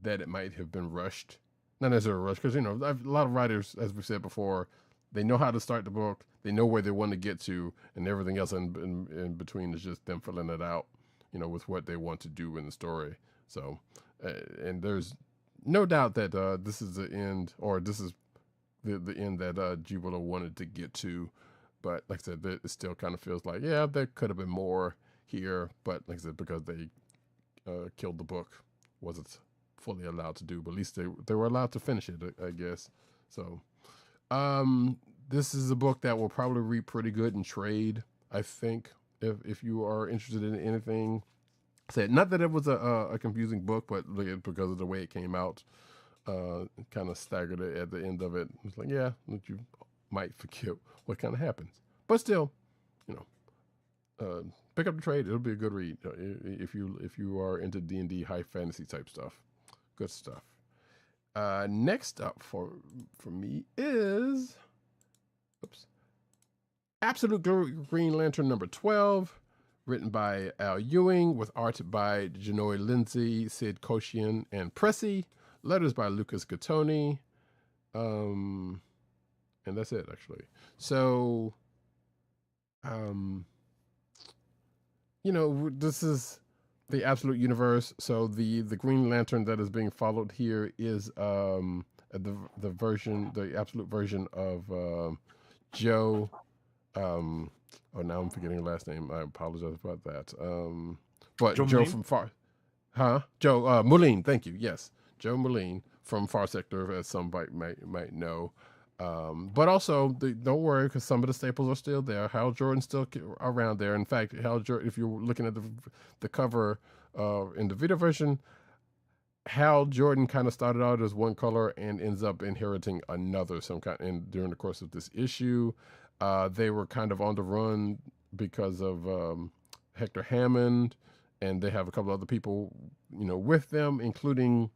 that it might have been rushed. Not necessarily rushed, because, a lot of writers, as we said before, they know how to start the book, they know where they want to get to, and everything else in between is just them filling it out, with what they want to do in the story. So, and there's no doubt that this is the end, or this is the end that G. Willow wanted to get to. But like I said, it still kind of feels like, yeah, there could have been more here. But like I said, because they killed the book, wasn't fully allowed to do. But at least they were allowed to finish it, I guess. So, this is a book that will probably read pretty good in trade, I think, if you are interested in anything. Not that it was a confusing book, but because of the way it came out, kind of staggered it at the end of it. It's like, yeah, you might forget what kind of happens, but still, pick up the trade. It'll be a good read if you are into D&D high fantasy type stuff. Good stuff. Next up for me is Absolute Green Lantern number 12. Written by Al Ewing, with art by Genoa Lindsay, Sid Koshian, and Pressy. Letters by Lucas Gattoni. And that's it, actually. So, this is the Absolute Universe. So the Green Lantern that is being followed here is the Absolute version of Joe. Oh, now I'm forgetting the last name. I apologize about that. But Joe from Far. Huh? Joe Moulin, thank you. Yes, Joe Moulin from Far Sector, as some might know. But also, don't worry, because some of the staples are still there. Hal Jordan's still around there. In fact, Hal Jordan, if you're looking at the cover in the video version, Hal Jordan kind of started out as one color and ends up inheriting another some kind. And during the course of this issue, they were kind of on the run because of Hector Hammond, and they have a couple other people, with them, including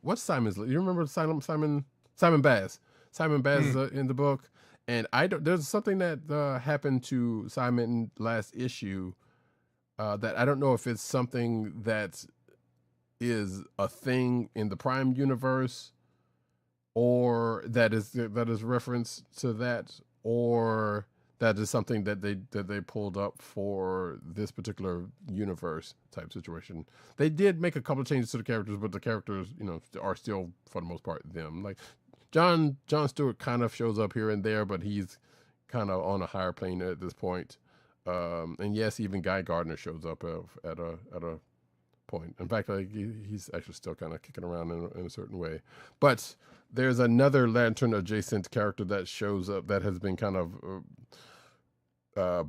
what's Simon's? You remember Simon Baz? Simon Baz is in the book, and there's something that happened to Simon last issue that I don't know if it's something that is a thing in the Prime universe, or that is reference to that, or that is something that they pulled up for this particular universe type situation. They did make a couple of changes to the characters, but the characters, are still for the most part them. Like John Stewart kind of shows up here and there, but he's kind of on a higher plane at this point. And yes, even Guy Gardner shows up at a point. In fact, he's actually still kind of kicking around in a certain way. But there's another Lantern adjacent character that shows up that has been kind of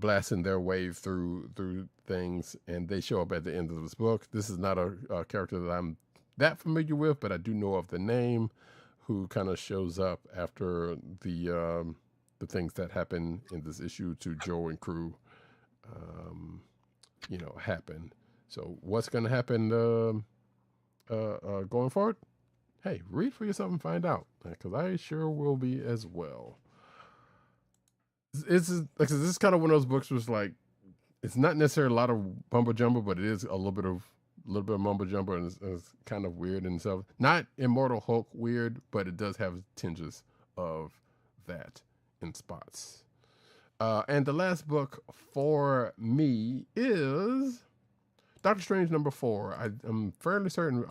blasting their way through things, and they show up at the end of this book. This is not a character that I'm that familiar with, but I do know of the name, who kind of shows up after the things that happen in this issue to Joe and crew, happen. So what's going to happen going forward? Hey, read for yourself and find out, because I sure will be as well. This is kind of one of those books where it's like, it's not necessarily a lot of mumbo jumbo, but it is a little bit of mumbo jumbo, and it's kind of weird in itself. Not Immortal Hulk weird, but it does have tinges of that in spots. And the last book for me is Doctor Strange #4. I'm fairly certain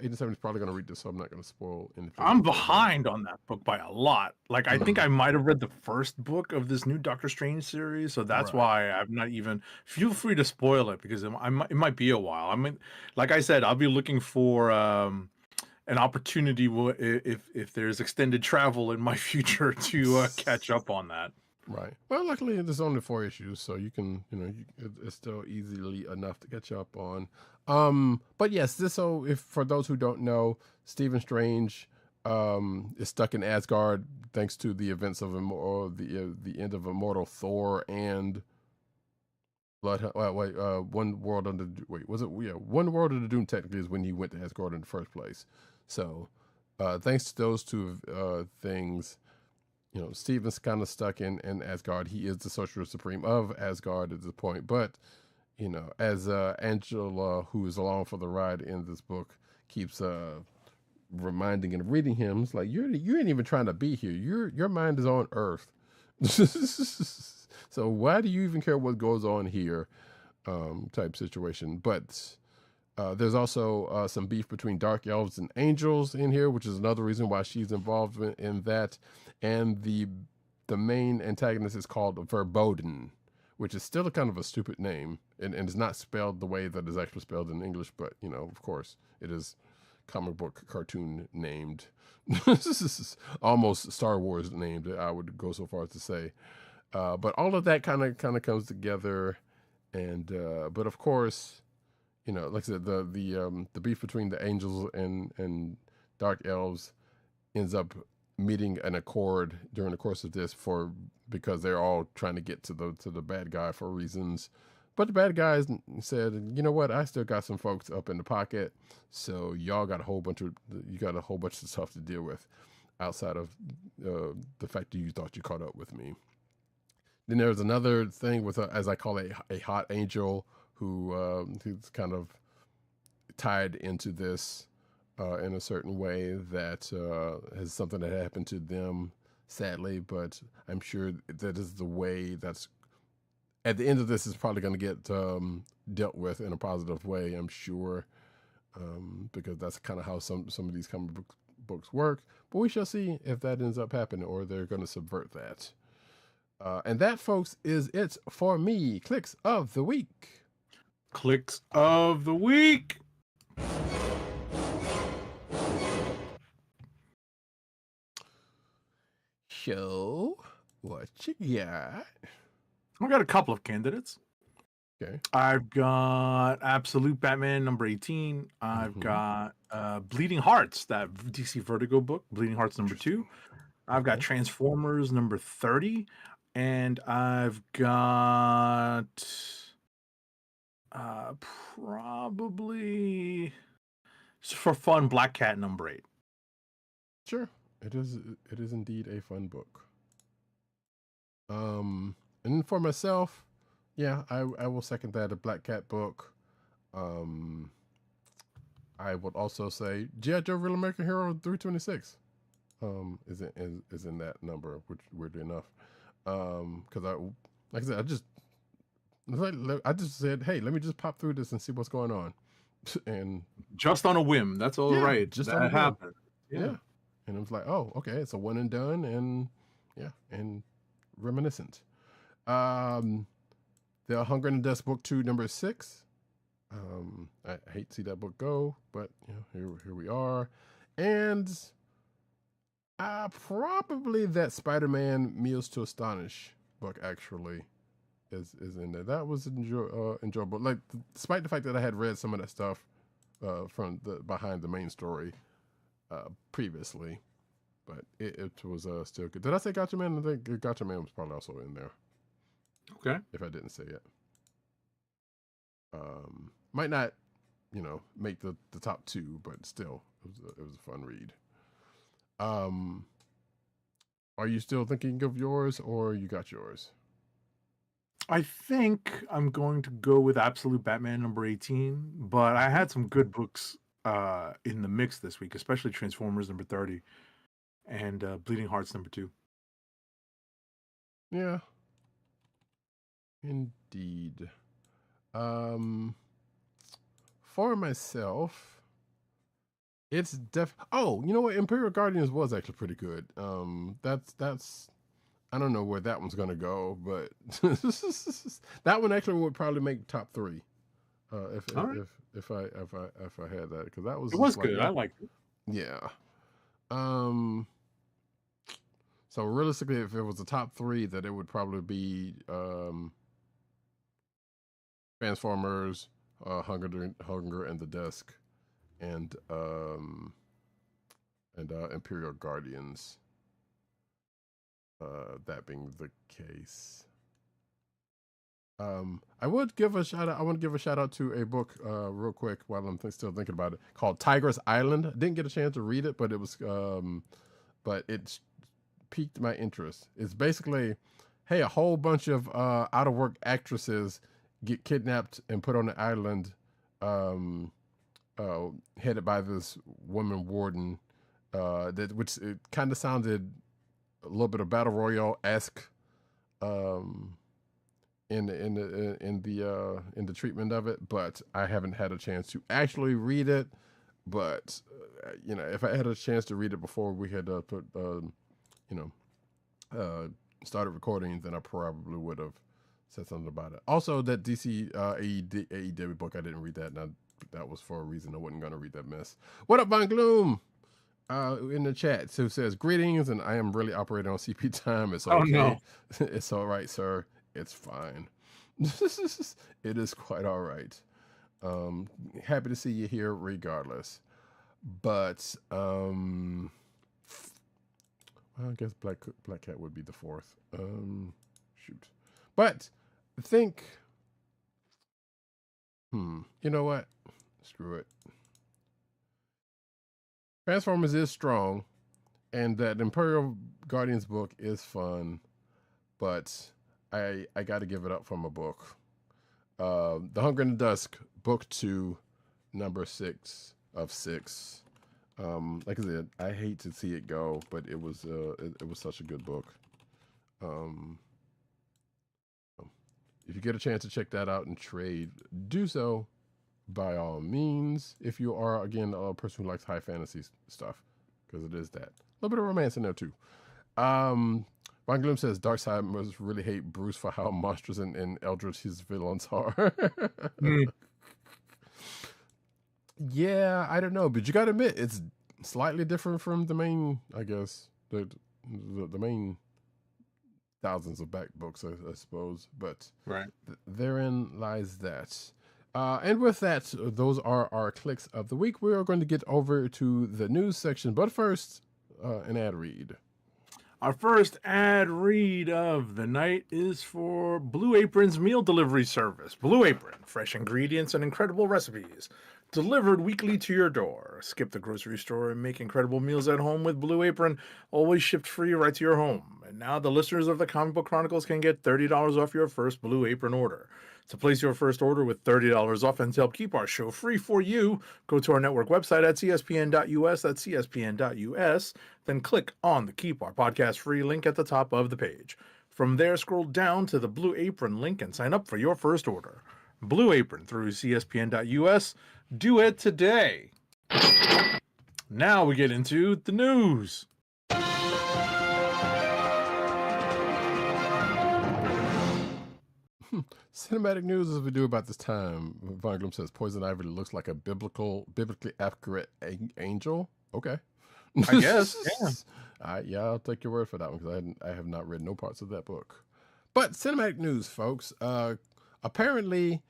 Agent 7 is probably going to read this, so I'm not going to spoil anything. I'm behind on that book by a lot. Like, I think I might have read the first book of this new Doctor Strange series, so that's why I'm not even. Feel free to spoil it, because it might be a while. I mean, like I said, I'll be looking for an opportunity if there's extended travel in my future to catch up on that. Right. Well, luckily there's only 4 issues, so you can, it's still easily enough to catch up on. But yes, if for those who don't know, Stephen Strange is stuck in Asgard thanks to the events of the end of Immortal Thor and One World Under One World of the Doom technically is when he went to Asgard in the first place. So thanks to those two things, Stephen's kind of stuck in Asgard. He is the Sorcerer Supreme of Asgard at this point. But, as Angela, who is along for the ride in this book, keeps reminding and reading him, it's like, you ain't even trying to be here. Your mind is on Earth. So why do you even care what goes on here, type situation. But there's also some beef between dark elves and angels in here, which is another reason why she's involved in that. And the main antagonist is called Verboten, which is still a kind of a stupid name, and is not spelled the way that is actually spelled in English. But, of course, it is comic book cartoon named. Almost Star Wars named, I would go so far as to say. But all of that kind of comes together. And but, of course, like I said, the beef between the angels and dark elves ends up meeting an accord during the course of this because they're all trying to get to the bad guy for reasons. But the bad guys said, you know what, I still got some folks up in the pocket, so y'all got a whole bunch of stuff to deal with outside of the fact that you thought you caught up with me. Then there's another thing with as I call it, a hot angel who's kind of tied into this in a certain way that has something that happened to them, sadly, but I'm sure that is the way that's at the end of this is probably going to get dealt with in a positive way, I'm sure, because that's kind of how some of these comic books work. But we shall see if that ends up happening or they're going to subvert that. And that, folks, is it for me. Kliqs of the week. Kliqs of the week. Show what you got. I got a couple of candidates. Okay. I've got Absolute Batman number 18. I've got Bleeding Hearts, that DC Vertigo book, Bleeding Hearts number 2. I've got Transformers number 30. And I've got probably for fun Black Cat number 8. Sure. It is indeed a fun book. And for myself, yeah, I will second that. A Black Cat book. I would also say G.I. Joe Real American Hero 326 is in that number, which weirdly enough. Because like I said, I just said, hey, let me just pop through this and see what's going on. And just on a whim. That's all right. Just that happened. Yeah. And I was like, oh, okay, it's a one and done, and and reminiscent. The Hunger and Dust book 2, number 6. I hate to see that book go, but here we are. And probably that Spider-Man Meals to Astonish book actually is in there. That was enjoyable. Like, despite the fact that I had read some of that stuff from behind the main story previously, but it was still good. Did I say Gatchaman? I think Gatchaman was probably also in there. Okay. If I didn't say it. Might not, make the top 2, but still, it was a fun read. Are you still thinking of yours, or you got yours? I think I'm going to go with Absolute Batman number 18, but I had some good books in the mix this week, especially Transformers number 30 and Bleeding Hearts number 2. Yeah. Indeed. For myself, it's oh, you know what? Imperial Guardians was actually pretty good. That's I don't know where that one's gonna go, but that one actually would probably make top 3. If I had that, because that was good. I liked it. Yeah. So realistically, if it was a top 3, that it would probably be Transformers, Hunger and the Dusk, and Imperial Guardians. That being the case. I would give a shout out. I want to give a shout out to a book real quick while I'm still thinking about it, called Tiger's Island. I didn't get a chance to read it, but it was but it piqued my interest. It's basically, hey, a whole bunch of out of work actresses get kidnapped and put on the island, headed by this woman warden, which it kind of sounded a little bit of battle royale-esque in the treatment of it, but I haven't had a chance to actually read it. But if I had a chance to read it before we had started recording, then I probably would have said something about it. Also, that DC AEW book, I didn't read that, and that was for a reason. I wasn't going to read that mess. What up, Von Gloom? In the chat, who says, greetings, and I am really operating on CP time. It's okay. Oh, no. It's all right, sir. It's fine. It is quite all right. Happy to see you here regardless. But I guess Black Cat would be the 4th. Shoot. But I think you know what? Screw it. Transformers is strong, and that Imperial Guardians book is fun, but I got to give it up for my book. The Hunger and the Dusk, book 2, number 6 of 6. Like I said, I hate to see it go, but it was such a good book. If you get a chance to check that out and trade, do so by all means. If you are, again, a person who likes high fantasy stuff, because it is that. A little bit of romance in there too. Ron Gloom says Darkseid must really hate Bruce for how monstrous and eldritch his villains are. Yeah, I don't know, but you got to admit it's slightly different from the main, I guess, the main thousands of back books, I suppose. But Right. Therein lies that. And with that, those are our Kliqs of the week. We are going to get over to the news section, but first, an ad read. Our first ad read of the night is for Blue Apron's meal delivery service. Blue Apron, fresh ingredients and incredible recipes, delivered weekly to your door. Skip the grocery store and make incredible meals at home with Blue Apron, always shipped free right to your home. And now the listeners of the Comic Book Chronicles can get $30 off your first Blue Apron order. To place your first order with $30 off and to help keep our show free for you, go to our network website at cspn.us, that's cspn.us, then click on the Keep Our Podcast Free link at the top of the page. From there, scroll down to the Blue Apron link and sign up for your first order. Blue Apron through cspn.us. Do it today. Now we get into the news. Cinematic news as we do about this time. Von Gloom says Poison Ivy looks like a biblically accurate angel. Okay. I guess, yeah. Yeah, I'll take your word for that one because I have not read no parts of that book. But cinematic news, folks. Apparently,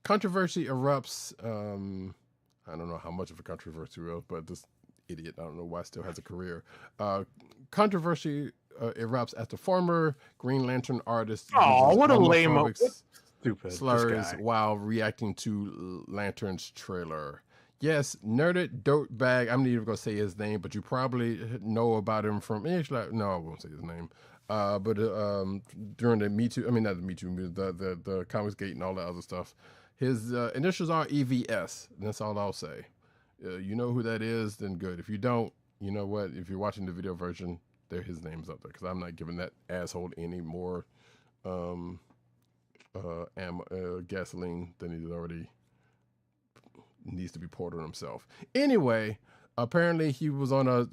controversy erupts. I don't know how much of a controversy erupts, but this idiot, I don't know why, still has a career. Controversy erupts after former Green Lantern artist. Oh, what a lame, stupid slurs while reacting to Lantern's trailer. Yes, nerded dirtbag. I'm not even gonna say his name, but you probably know about him from. No, I won't say his name. But during the Me Too, I mean not the Me Too, the Comics Gate and all that other stuff. His initials are EVS. And that's all I'll say. You know who that is, then good. If you don't, you know what? If you're watching the video version, his name's up there because I'm not giving that asshole any more gasoline than he already needs to be poured on himself. Anyway, apparently he was on a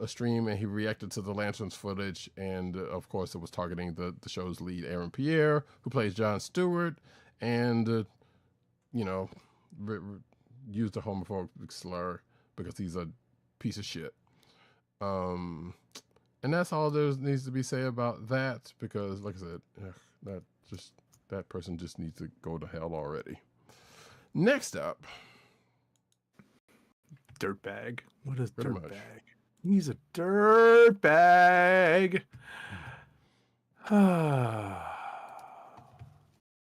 stream and he reacted to the Lanterns footage, and of course it was targeting the show's lead, Aaron Pierre, who plays Jon Stewart, and used a homophobic slur because he's a piece of shit. And that's all there needs to be said about that, because like I said, that person just needs to go to hell already. Next up, dirtbag. What is Pretty dirtbag? much. He's a dirtbag.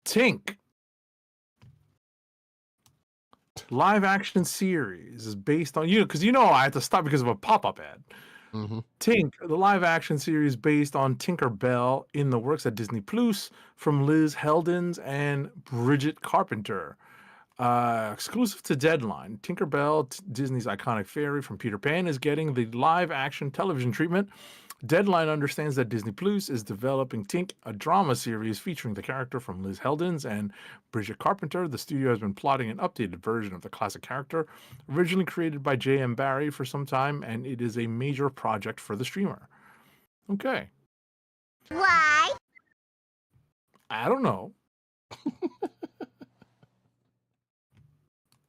Tink. Live action series is based on because I had to stop because of a pop-up ad. Mm-hmm. Tink, the live action series based on Tinkerbell, in the works at Disney Plus, from Liz Heldens and Bridget Carpenter. Exclusive to Deadline, Tinkerbell, Disney's iconic fairy from Peter Pan, is getting the live action television treatment. Deadline understands that Disney Plus is developing Tink, a drama series featuring the character from Liz Heldens and Bridget Carpenter. The studio has been plotting an updated version of the classic character, originally created by J.M. Barrie, for some time, and it is a major project for the streamer. Okay. Why? I don't know.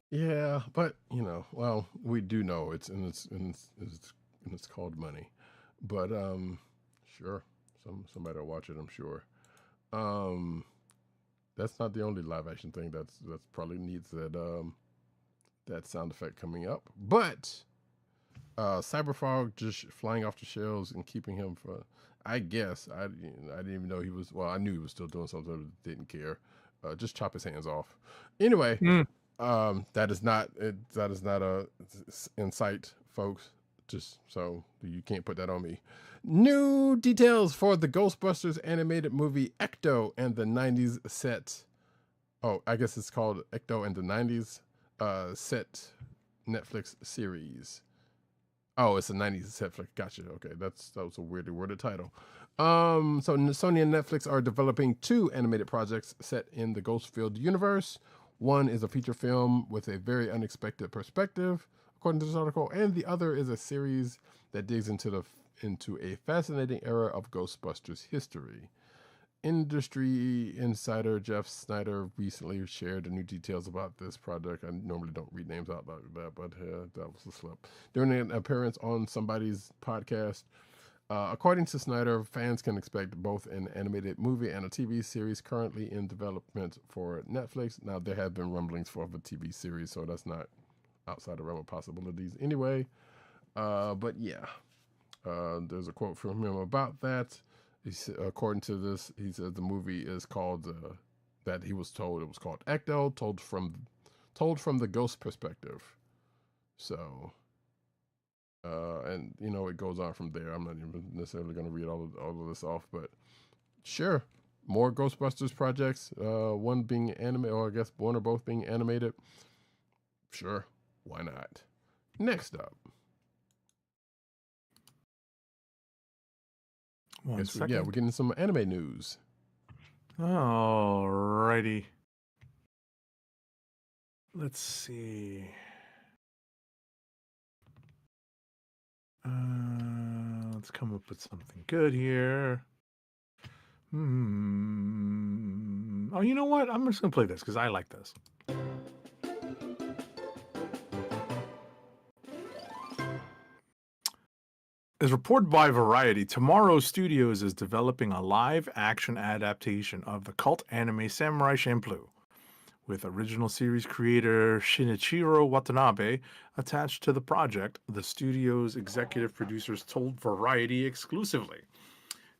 Yeah, but well, we do know it's called money. But sure, somebody will watch it, I'm sure. That's not the only live action thing that's probably needs that sound effect coming up. But Cyberfrog just flying off the shelves and keeping him for, I guess I didn't even know he was. Well, I knew he was still doing something, didn't care. Just chop his hands off. Anyway. That is not a insight, folks. Just so you can't put that on me. New details for the Ghostbusters animated movie Ecto and the 90s set. Oh, I guess it's called Ecto and the 90s set Netflix series. Oh, it's a 90s set. Gotcha. Okay, that was a weirdly worded title. So Sony and Netflix are developing two animated projects set in the Ghostfield universe. One is a feature film with a very unexpected perspective, according to this article, and the other is a series that digs into the into a fascinating era of Ghostbusters history. Industry insider Jeff Snyder recently shared the new details about this project. I normally don't read names out like that, but that was a slip. During an appearance on somebody's podcast, according to Snyder, fans can expect both an animated movie and a TV series currently in development for Netflix. Now, there have been rumblings for the TV series, so that's not outside the realm of possibilities anyway. But yeah, there's a quote from him about that. According to this, he said the movie is called, that he was told it was called Ecto, told from the ghost perspective. So, and you know, it goes on from there. I'm not even necessarily going to read all of this off, but sure, more Ghostbusters projects. One being animated, or I guess one or both being animated. Sure, why not? Next up. One second. Yeah, we're getting some anime news. Alrighty. Let's see. Let's come up with something good here. Oh, you know what? I'm just going to play this because I like this. As reported by Variety, Tomorrow Studios is developing a live-action adaptation of the cult anime Samurai Champloo, with original series creator Shinichiro Watanabe attached to the project, the studio's executive producers told Variety exclusively.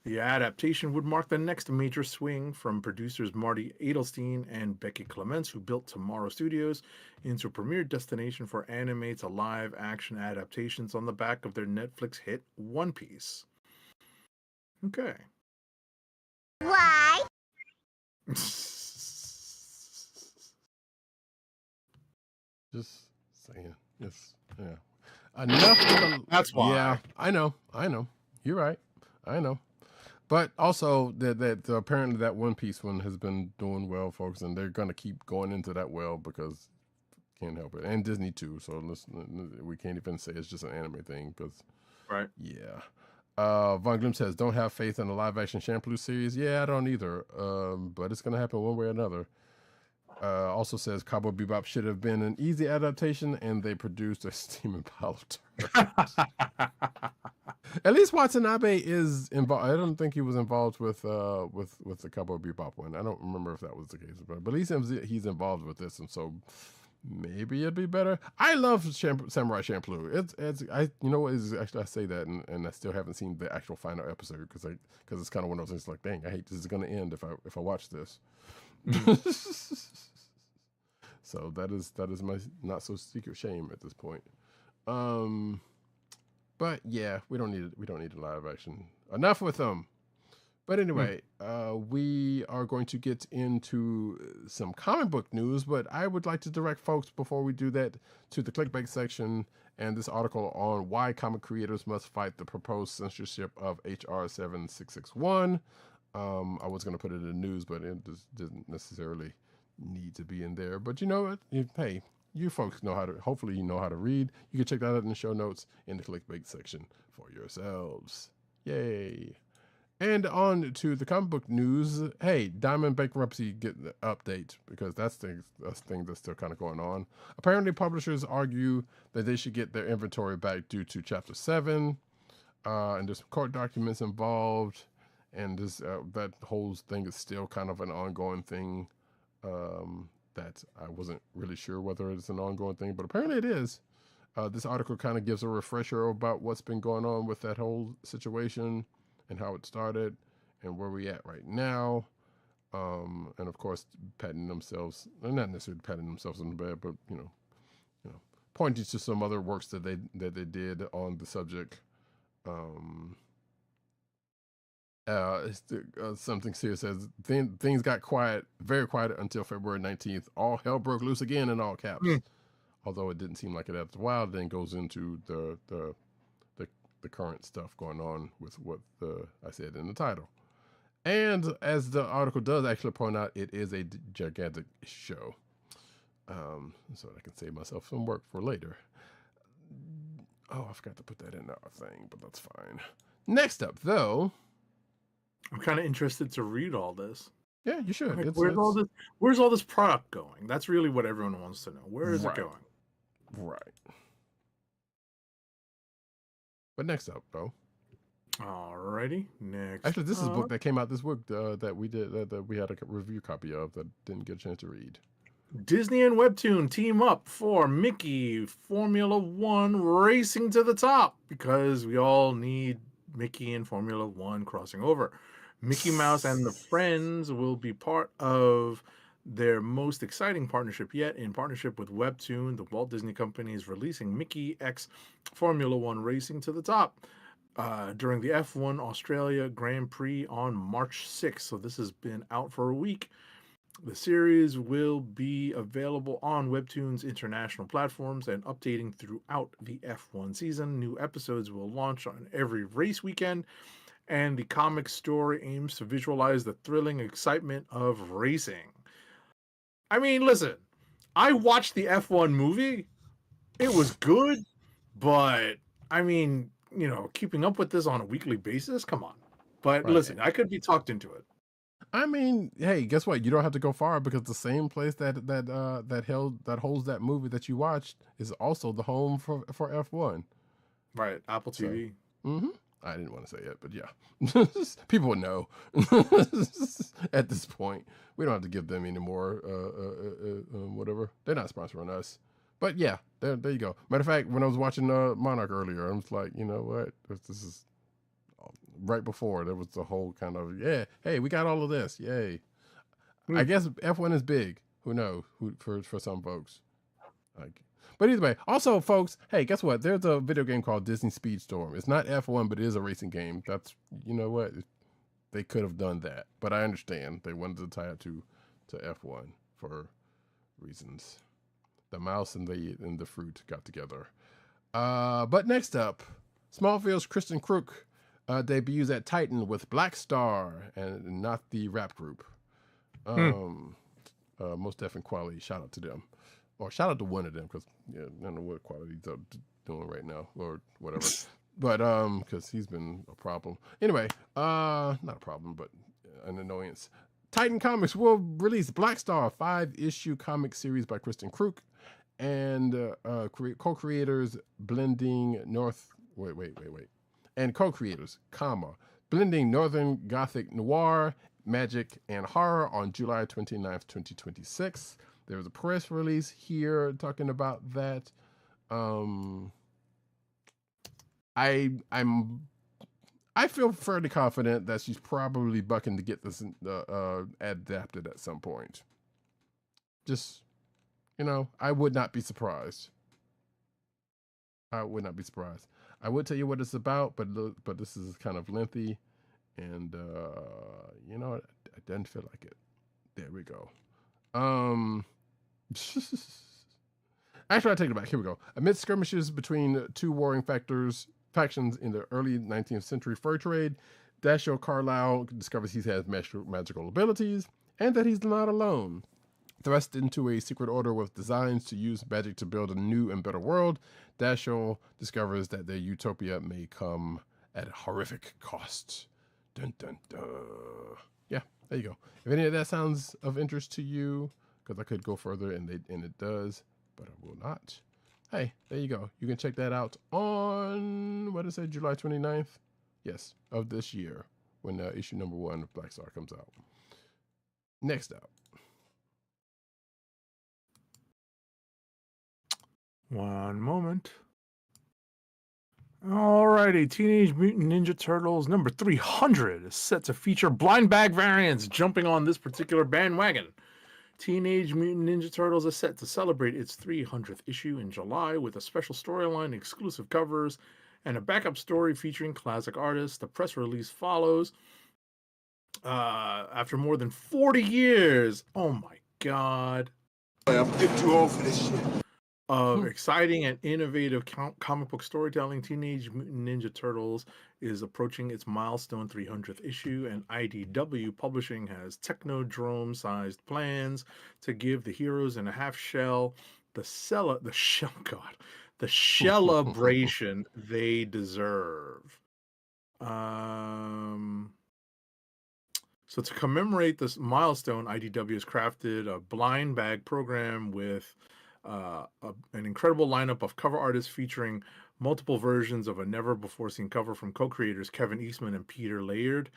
The adaptation would mark the next major swing from producers Marty Adelstein and Becky Clements, who built Tomorrow Studios into a premier destination for anime to live-action adaptations on the back of their Netflix hit One Piece. Okay. Why? Just saying. Yes. Yeah. Enough with the, That's why. Yeah, I know. You're right. I know. But also that apparently that One Piece one has been doing well, folks, and they're gonna keep going into that well because can't help it. And Disney too. So we can't even say it's just an anime thing because Right. Yeah. Von Gloom says, "Don't have faith in the live action Champloo series." Yeah, I don't either. But it's gonna happen one way or another. Also says Cowboy Bebop should have been an easy adaptation, and they produced a steaming pile of turds. At least Watanabe is involved. I don't think he was involved with the Cowboy Bebop one. I don't remember if that was the case, but at least he's involved with this, and so maybe it'd be better. I love Samurai Champloo. You know what is actually I say that, and I still haven't seen the actual final episode because it's kind of one of those things like, dang, I hate this is going to end if I watch this. So that is my not so secret shame at this point. But yeah, we don't need a live action. Enough with them. But anyway, we are going to get into some comic book news, but I would like to direct folks before we do that to the clickbait section and this article on why comic creators must fight the proposed censorship of HR 7661. I was going to put it in the news, but it just didn't necessarily need to be in there. But you know what? Hey, you folks hopefully you know how to read. You can check that out in the show notes in the clickbait section for yourselves. Yay. And on to the comic book news. Hey, Diamond bankruptcy getting the update because that's the thing that's still kind of going on. Apparently, publishers argue that they should get their inventory back due to Chapter 7. And there's some court documents involved. And this that whole thing is still kind of an ongoing thing. That I wasn't really sure whether it's an ongoing thing, but apparently it is. This article kind of gives a refresher about what's been going on with that whole situation and how it started and where we at right now. And of course, patting themselves, not necessarily patting themselves on the back, but you know, pointing to some other works that they did on the subject. Something serious says things got quiet, very quiet until February 19th. All hell broke loose again in all caps. Although it didn't seem like it after a while, then goes into the current stuff going on with what I said in the title. And as the article does actually point out, it is a gigantic show. So I can save myself some work for later. Oh, I forgot to put that in our thing, but that's fine. Next up, though. I'm kind of interested to read all this. Yeah, you should. Like, where's all this product going? That's really what everyone wants to know. Where is it going? Right. But next up, though. Alrighty, next. Actually, this is a book that came out this week that we did that we had a review copy of that didn't get a chance to read. Disney and Webtoon team up for Mickey Formula One Racing to the Top, because we all need Mickey and Formula One crossing over. Mickey Mouse and the Friends will be part of their most exciting partnership yet. In partnership with Webtoon, the Walt Disney Company is releasing Mickey X Formula One Racing to the Top during the F1 Australia Grand Prix on March 6th. So this has been out for a week. The series will be available on Webtoon's international platforms and updating throughout the F1 season. New episodes will launch on every race weekend, and the comic story aims to visualize the thrilling excitement of racing. I mean, listen, I watched the F1 movie. It was good, but I mean, you know, keeping up with this on a weekly basis, come on. But listen, I could be talked into it. I mean, hey, guess what? You don't have to go far, because the same place that holds that movie that you watched is also the home for F1. Right, Apple TV. I didn't want to say it, but yeah, people would know. At this point, we don't have to give them any more whatever. They're not sponsoring us, but yeah, there you go. Matter of fact, when I was watching Monarch earlier, I was like, you know what, this is. Right before, there was the whole kind of, yeah, hey, we got all of this, yay. I guess F1 is big. Who knows? For some folks. But either way, also, folks, hey, guess what? There's a video game called Disney Speedstorm. It's not F1, but it is a racing game. That's, you know what? They could have done that, but I understand they wanted to tie it to F1 for reasons. The mouse and the fruit got together. But next up, Smallville's Kristen Crook debuts at Titan with Black Star, and not the rap group. Most definitely quality. Shout out to them, or shout out to one of them, because I don't know what quality they're doing right now or whatever. But because he's been a problem. Anyway, not a problem, but an annoyance. Titan Comics will release Black Star, 5-issue comic series by Kristen Crook and co-creators blending and co-creators, blending Northern Gothic noir, magic, and horror on July 29th, 2026. There was a press release here talking about that. I feel fairly confident that she's probably bucking to get this adapted at some point. Just, you know, I would not be surprised. I would not be surprised. I would tell you what it's about, but this is kind of lengthy, and you know, it doesn't feel like it. There we go. Actually, I take it back. Here we go. Amidst skirmishes between two warring factions in the early 19th century fur trade, Dashiell Carlisle discovers he has magical abilities and that he's not alone. Thrust into a secret order with designs to use magic to build a new and better world, Dashiell discovers that their utopia may come at a horrific cost. Dun dun dun. Yeah, there you go. If any of that sounds of interest to you, because I could go further and it does, but I will not. Hey, there you go. You can check that out on, what is it, July 29th? Yes, of this year, when issue number 1 of Black Star comes out. Next up. One moment. Alrighty, Teenage Mutant Ninja Turtles number 300 is set to feature blind bag variants jumping on this particular bandwagon. Teenage Mutant Ninja Turtles is set to celebrate its 300th issue in July with a special storyline, exclusive covers, and a backup story featuring classic artists. The press release follows after more than 40 years. Oh my God. I'm getting too old for this shit. Of exciting and innovative comic book storytelling, Teenage Mutant Ninja Turtles is approaching its milestone 300th issue, and IDW Publishing has Technodrome-sized plans to give the heroes in a half shell the the celebration they deserve. So to commemorate this milestone, IDW has crafted a blind bag program with an incredible lineup of cover artists featuring multiple versions of a never-before-seen cover from co-creators Kevin Eastman and Peter Laird,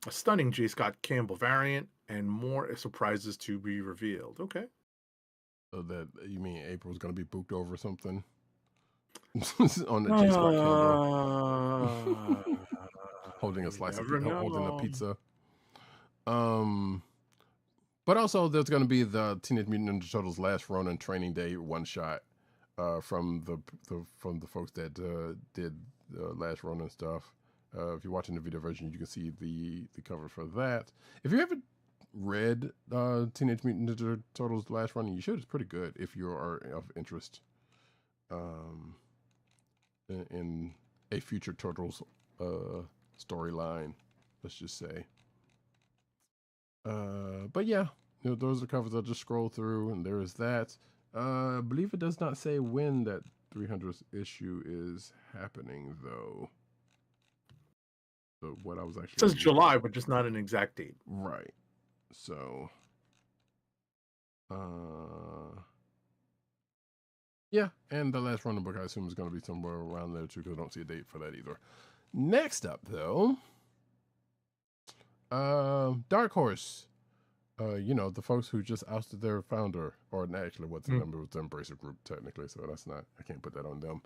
a stunning J. Scott Campbell variant, and more surprises to be revealed. Okay. So that you mean April's going to be booked over or something on the J. Scott Campbell, holding a slice of holding a pizza. But also there's going to be the Teenage Mutant Ninja Turtles Last Ronin Training Day one shot from the folks that did the Last Ronin stuff. If you're watching the video version, you can see the cover for that. If you haven't read Teenage Mutant Ninja Turtles Last Ronin, you should. It's pretty good if you are of interest in a future Turtles storyline, let's just say. But yeah, those are covers. I'll just scroll through, and there is that. I believe it does not say when that 300th issue is happening, though. So what I was actually... It says July, but just not an exact date. Right. So... yeah, and the Last Ronin book, I assume, is going to be somewhere around there, too, because I don't see a date for that either. Next up, though... Dark Horse, the folks who just ousted their founder, or actually what's the number was the Embracer Group technically, so that's not, I can't put that on them.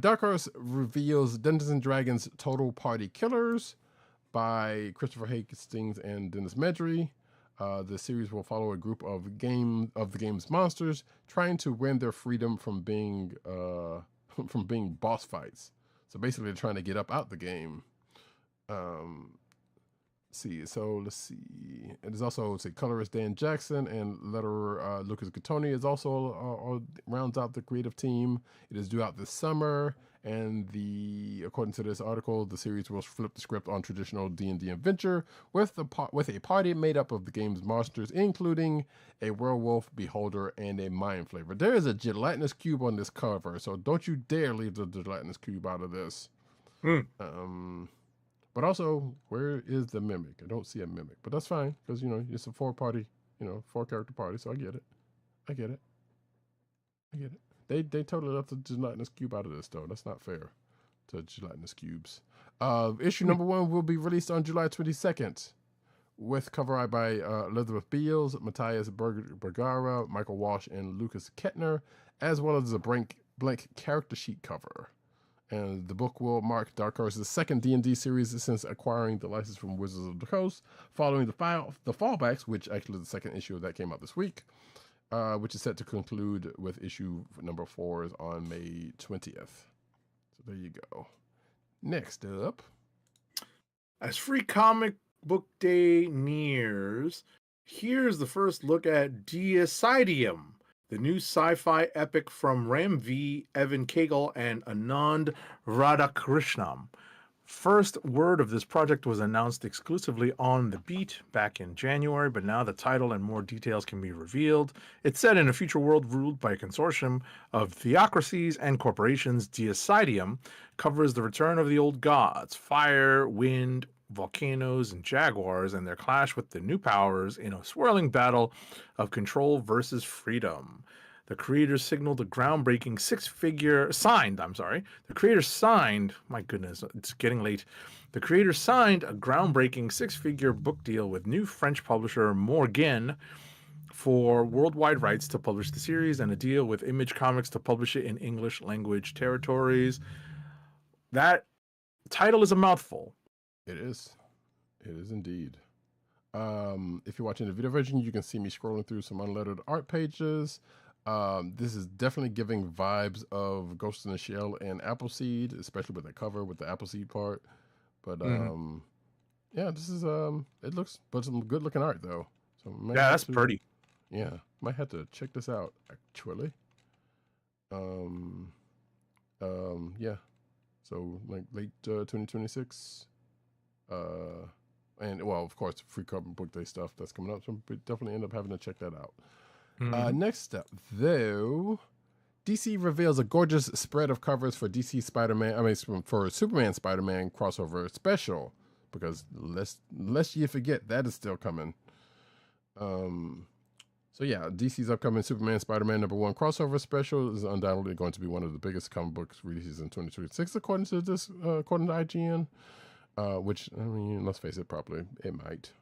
Dark Horse reveals Dungeons and Dragons Total Party Killers by Christopher Hastings and Dennis Medry. The series will follow a group of the game's monsters trying to win their freedom from being boss fights. So basically they're trying to get up out the game. Let's see. It is also colorist Dan Jackson and letterer Lucas Gattoni is also rounds out the creative team. It is due out this summer, and according to this article, the series will flip the script on traditional D&D adventure with a party made up of the game's monsters, including a werewolf, beholder, and a mind flavor. There is a gelatinous cube on this cover, so don't you dare leave the gelatinous cube out of this. But also, where is the mimic? I don't see a mimic, but that's fine because it's a 4-character party, so I get it. They totally left the gelatinous cube out of this though. That's not fair to gelatinous cubes. Issue number 1 will be released on July 22nd, with cover art by Elizabeth Beals, Matthias Bergara, Michael Walsh, and Lucas Kettner, as well as a blank character sheet cover. And the book will mark Dark Horse's second D&D series since acquiring the license from Wizards of the Coast, following the Fallbacks, which actually the second issue of that came out this week, which is set to conclude with issue number 4 on May 20th. So there you go. Next up. As Free Comic Book Day nears, here's the first look at Deicidium, the new sci-fi epic from Ram V, Evan Cagle, and Anand Radhakrishnan. First word of this project was announced exclusively on The Beat back in January, but now the title and more details can be revealed. It's set in a future world ruled by a consortium of theocracies and corporations. Deicidium covers the return of the old gods, fire, wind, volcanoes, and jaguars, and their clash with the new powers in a swirling battle of control versus freedom. The creators signed a groundbreaking my goodness, it's getting late. The creators signed a groundbreaking 6-figure book deal with new French publisher Morgan for worldwide rights to publish the series, and a deal with Image Comics to publish it in English language territories. That title is a mouthful. It is. It is indeed. If you're watching the video version, you can see me scrolling through some unlettered art pages. This is definitely giving vibes of Ghost in the Shell and Appleseed, especially with the cover with the Appleseed part. But yeah, this is it looks, but some good looking art though. So yeah, that's pretty. Yeah, might have to check this out actually. Yeah, so like late 2026. And well, of course, Free Comic Book Day stuff that's coming up. So we definitely end up having to check that out. Next up, though, DC reveals a gorgeous spread of covers for DC Spider-Man. I mean, for Superman Spider-Man crossover special, because lest you forget that is still coming. So yeah, DC's upcoming Superman Spider-Man #1 crossover special is undoubtedly going to be one of the biggest comic book releases in 2026, according to IGN. Which, I mean, let's face it, probably it might.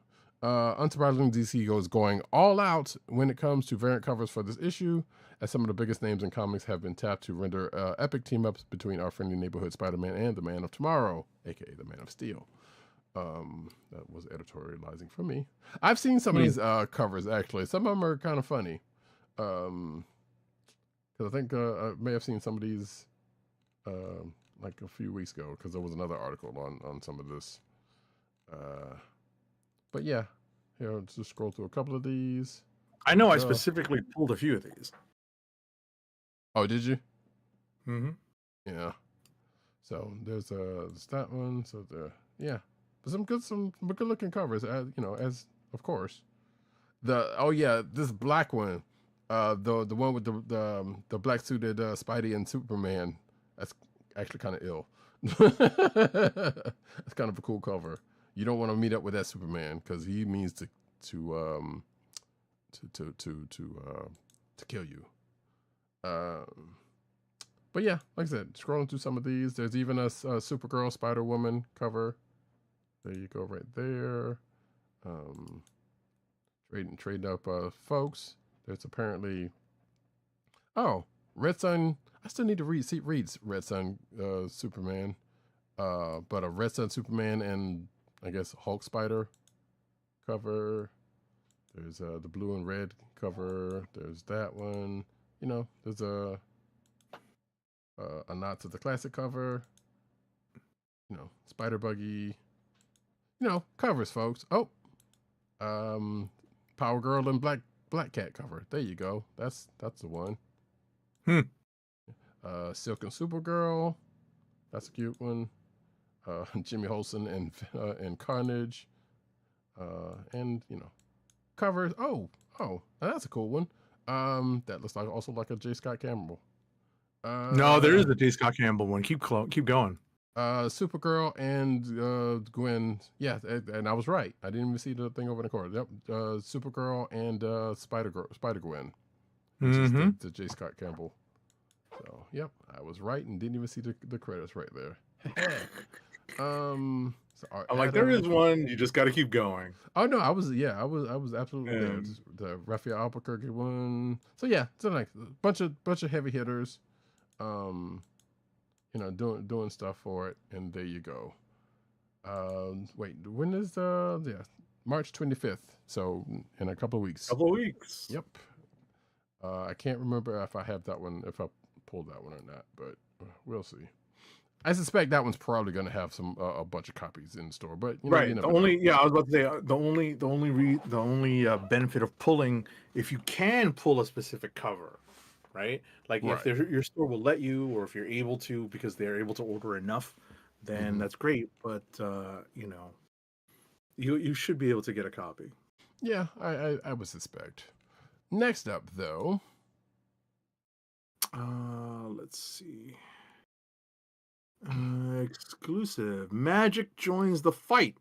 Unsurprisingly, DC goes going all out when it comes to variant covers for this issue, as some of the biggest names in comics have been tapped to render epic team-ups between our friendly neighborhood Spider-Man and the Man of Tomorrow, aka the Man of Steel. That was editorializing for me. I've seen some of these covers, actually. Some of them are kind of funny. Because I think I may have seen some of these like a few weeks ago, because there was another article on some of this. But yeah, here, let's just scroll through a couple of these. I know I specifically pulled a few of these. Oh, did you? Mm-hmm. Yeah. So there's that one. So yeah, but some good looking covers. As as of course, this black one, the one with the black suited Spidey and Superman. That's actually kind of ill. That's kind of a cool cover. You don't want to meet up with that Superman because he means to kill you. But yeah, like I said, scrolling through some of these, there's even a Supergirl Spider-Woman cover. There you go, right there. Trading up folks. There's apparently Red Sun. I still need to read Red Sun Superman. But a Red Sun Superman and I guess Hulk Spider cover. There's the blue and red cover. There's that one. There's a nod to the classic cover. Spider Buggy. Covers, folks. Oh, Power Girl and Black Cat cover. There you go. That's the one. Silk and Supergirl. That's a cute one. Jimmy Olsen and Carnage. And covers. Oh, that's a cool one. That looks also like a J. Scott Campbell. No, there is a J. Scott Campbell one. Keep going. Supergirl and Gwen. Yeah, and I was right. I didn't even see the thing over in the corner. Yep. Supergirl and Spider-Gwen. Mm-hmm. The J. Scott Campbell. So yep, I was right and didn't even see the credits right there. I'm like, there is one. You just got to keep going. Oh no, I was absolutely there. The Raphael Albuquerque one. So yeah, it's like a bunch of heavy hitters, doing stuff for it, and there you go. Wait, when is March 25th? So in a couple of weeks. Yep. I can't remember if I have that one, if I pulled that one or not, but we'll see. I suspect that one's probably going to have a bunch of copies in store, but right. I was about to say the only benefit of pulling, if you can pull a specific cover, right? Like if your store will let you, or if you're able to, because they're able to order enough, then that's great. But you should be able to get a copy. Yeah, I would suspect. Next up, though, let's see. Exclusive. Magic joins the fight.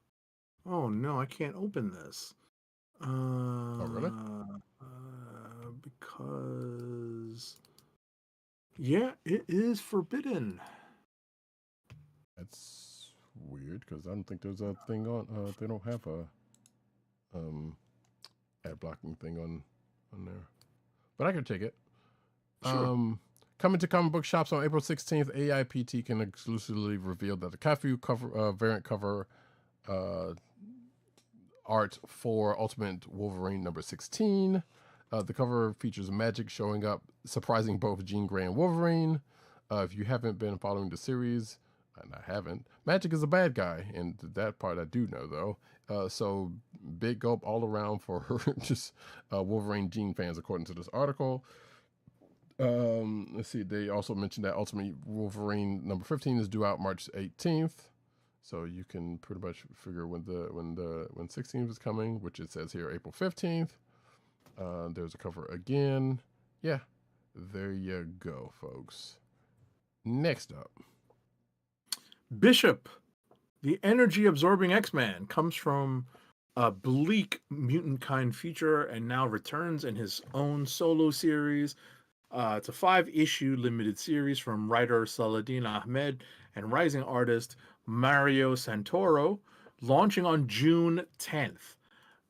Oh no, I can't open this. Oh really? Because it is forbidden. That's weird because I don't think there's a thing on. They don't have a ad blocking thing on there, but I can take it. Sure. Coming to comic book shops on April 16th, AIPT can exclusively reveal that the Kafu variant cover art for Ultimate Wolverine number 16. The cover features Magic showing up, surprising both Jean Grey and Wolverine. If you haven't been following the series, and I haven't, Magic is a bad guy, and that part I do know, though. So big gulp all around for just Wolverine Jean fans, according to this article. Let's see. They also mentioned that Ultimate Wolverine number 15 is due out March 18th, so you can pretty much figure when 16th is coming, which it says here April 15th. There's a cover again. Yeah, there you go, folks. Next up, Bishop, the energy-absorbing X-Man, comes from a bleak mutant kind future and now returns in his own solo series. It's a 5-issue limited series from writer Saladin Ahmed and rising artist Mario Santoro, launching on June 10th.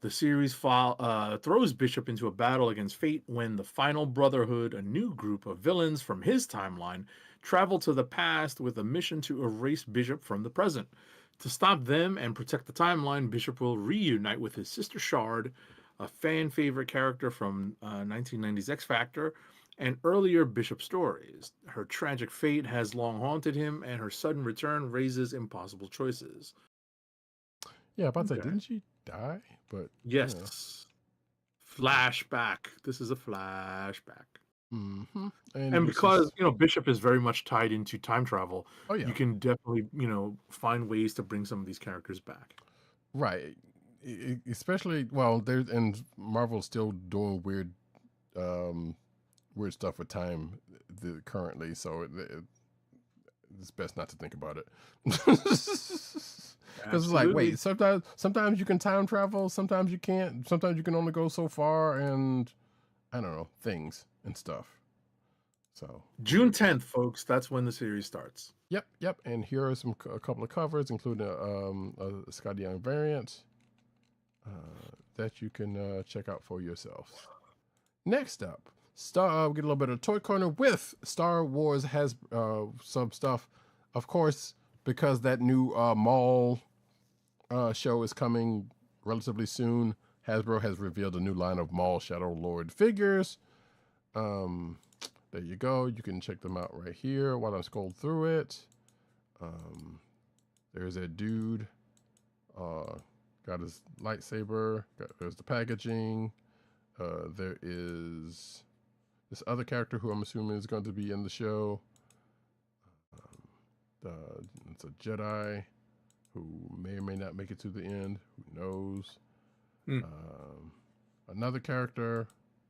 The series throws Bishop into a battle against fate when the final Brotherhood, a new group of villains from his timeline, travel to the past with a mission to erase Bishop from the present. To stop them and protect the timeline, Bishop will reunite with his sister Shard, a fan favorite character from 1990's X Factor, and earlier Bishop stories. Her tragic fate has long haunted him, and her sudden return raises impossible choices. yeah, about to say, didn't she die? But Yes. Flashback. This is a flashback. Mm-hmm. And because, Bishop is very much tied into time travel, oh yeah, you can definitely, find ways to bring some of these characters back. right. Especially, and Marvel's still doing weird stuff with time currently, so it's best not to think about it. Because it's like, wait, sometimes you can time travel, sometimes you can't, sometimes you can only go so far, and I don't know, things and stuff. So June 10th, folks, that's when the series starts. Yep. And here are a couple of covers, including a Scott Young variant that you can check out for yourselves. Next up, we get a little bit of Toy Corner with Star Wars has some stuff, of course, because that new Maul show is coming relatively soon. Hasbro has revealed a new line of Maul Shadow Lord figures. There you go. You can check them out right here while I'm scrolling through it. There's a dude. Got his lightsaber. There's the packaging. There is this other character who I'm assuming is going to be in the show. It's a Jedi who may or may not make it to the end. Who knows? Another character,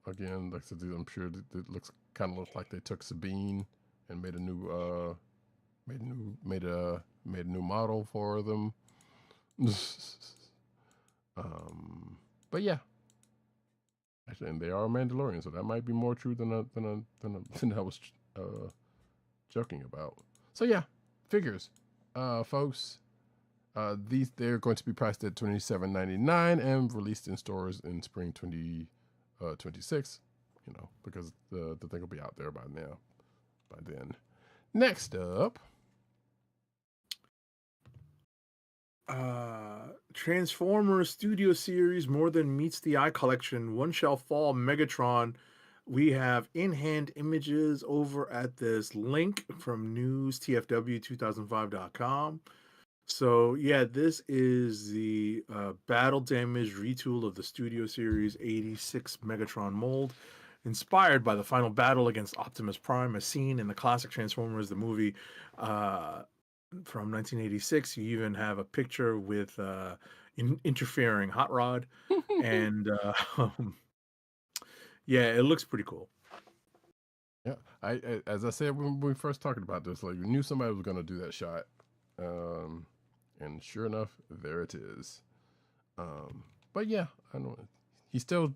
again, like I said, I'm sure it looks like they took Sabine and made a new model for them. But yeah, actually, and they are Mandalorian, so that might be more true than I was joking about. So yeah, figures, folks. They're going to be priced at $27.99 and released in stores in spring 2026. Because the thing will be out there by then. Next up, Transformers Studio Series More Than Meets the Eye collection. One Shall Fall Megatron. We have in-hand images over at this link from newstfw2005.com. So yeah, this is the battle damaged retool of the Studio Series 86 Megatron mold, inspired by the final battle against Optimus Prime, as seen in the classic Transformers, the movie from 1986. You even have a picture with interfering Hot Rod, and yeah, it looks pretty cool. Yeah, I as I said when we first talked about this, like we knew somebody was going to do that shot, and sure enough, there it is. But yeah, I know he still,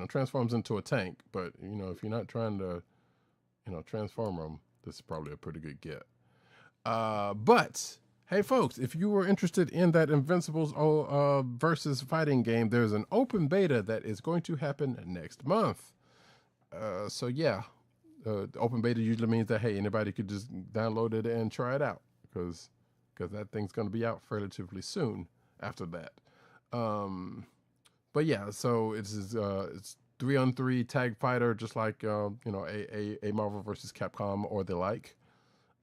transforms into a tank. But if you're not trying to, transform him, this is probably a pretty good get. But hey, folks, if you were interested in that Invincibles versus fighting game, there's an open beta that is going to happen next month. So yeah, the open beta usually means that, hey, anybody could just download it and try it out because that thing's going to be out relatively soon after that. But yeah, so it's 3-on-3 tag fighter, just like a Marvel versus Capcom or the like.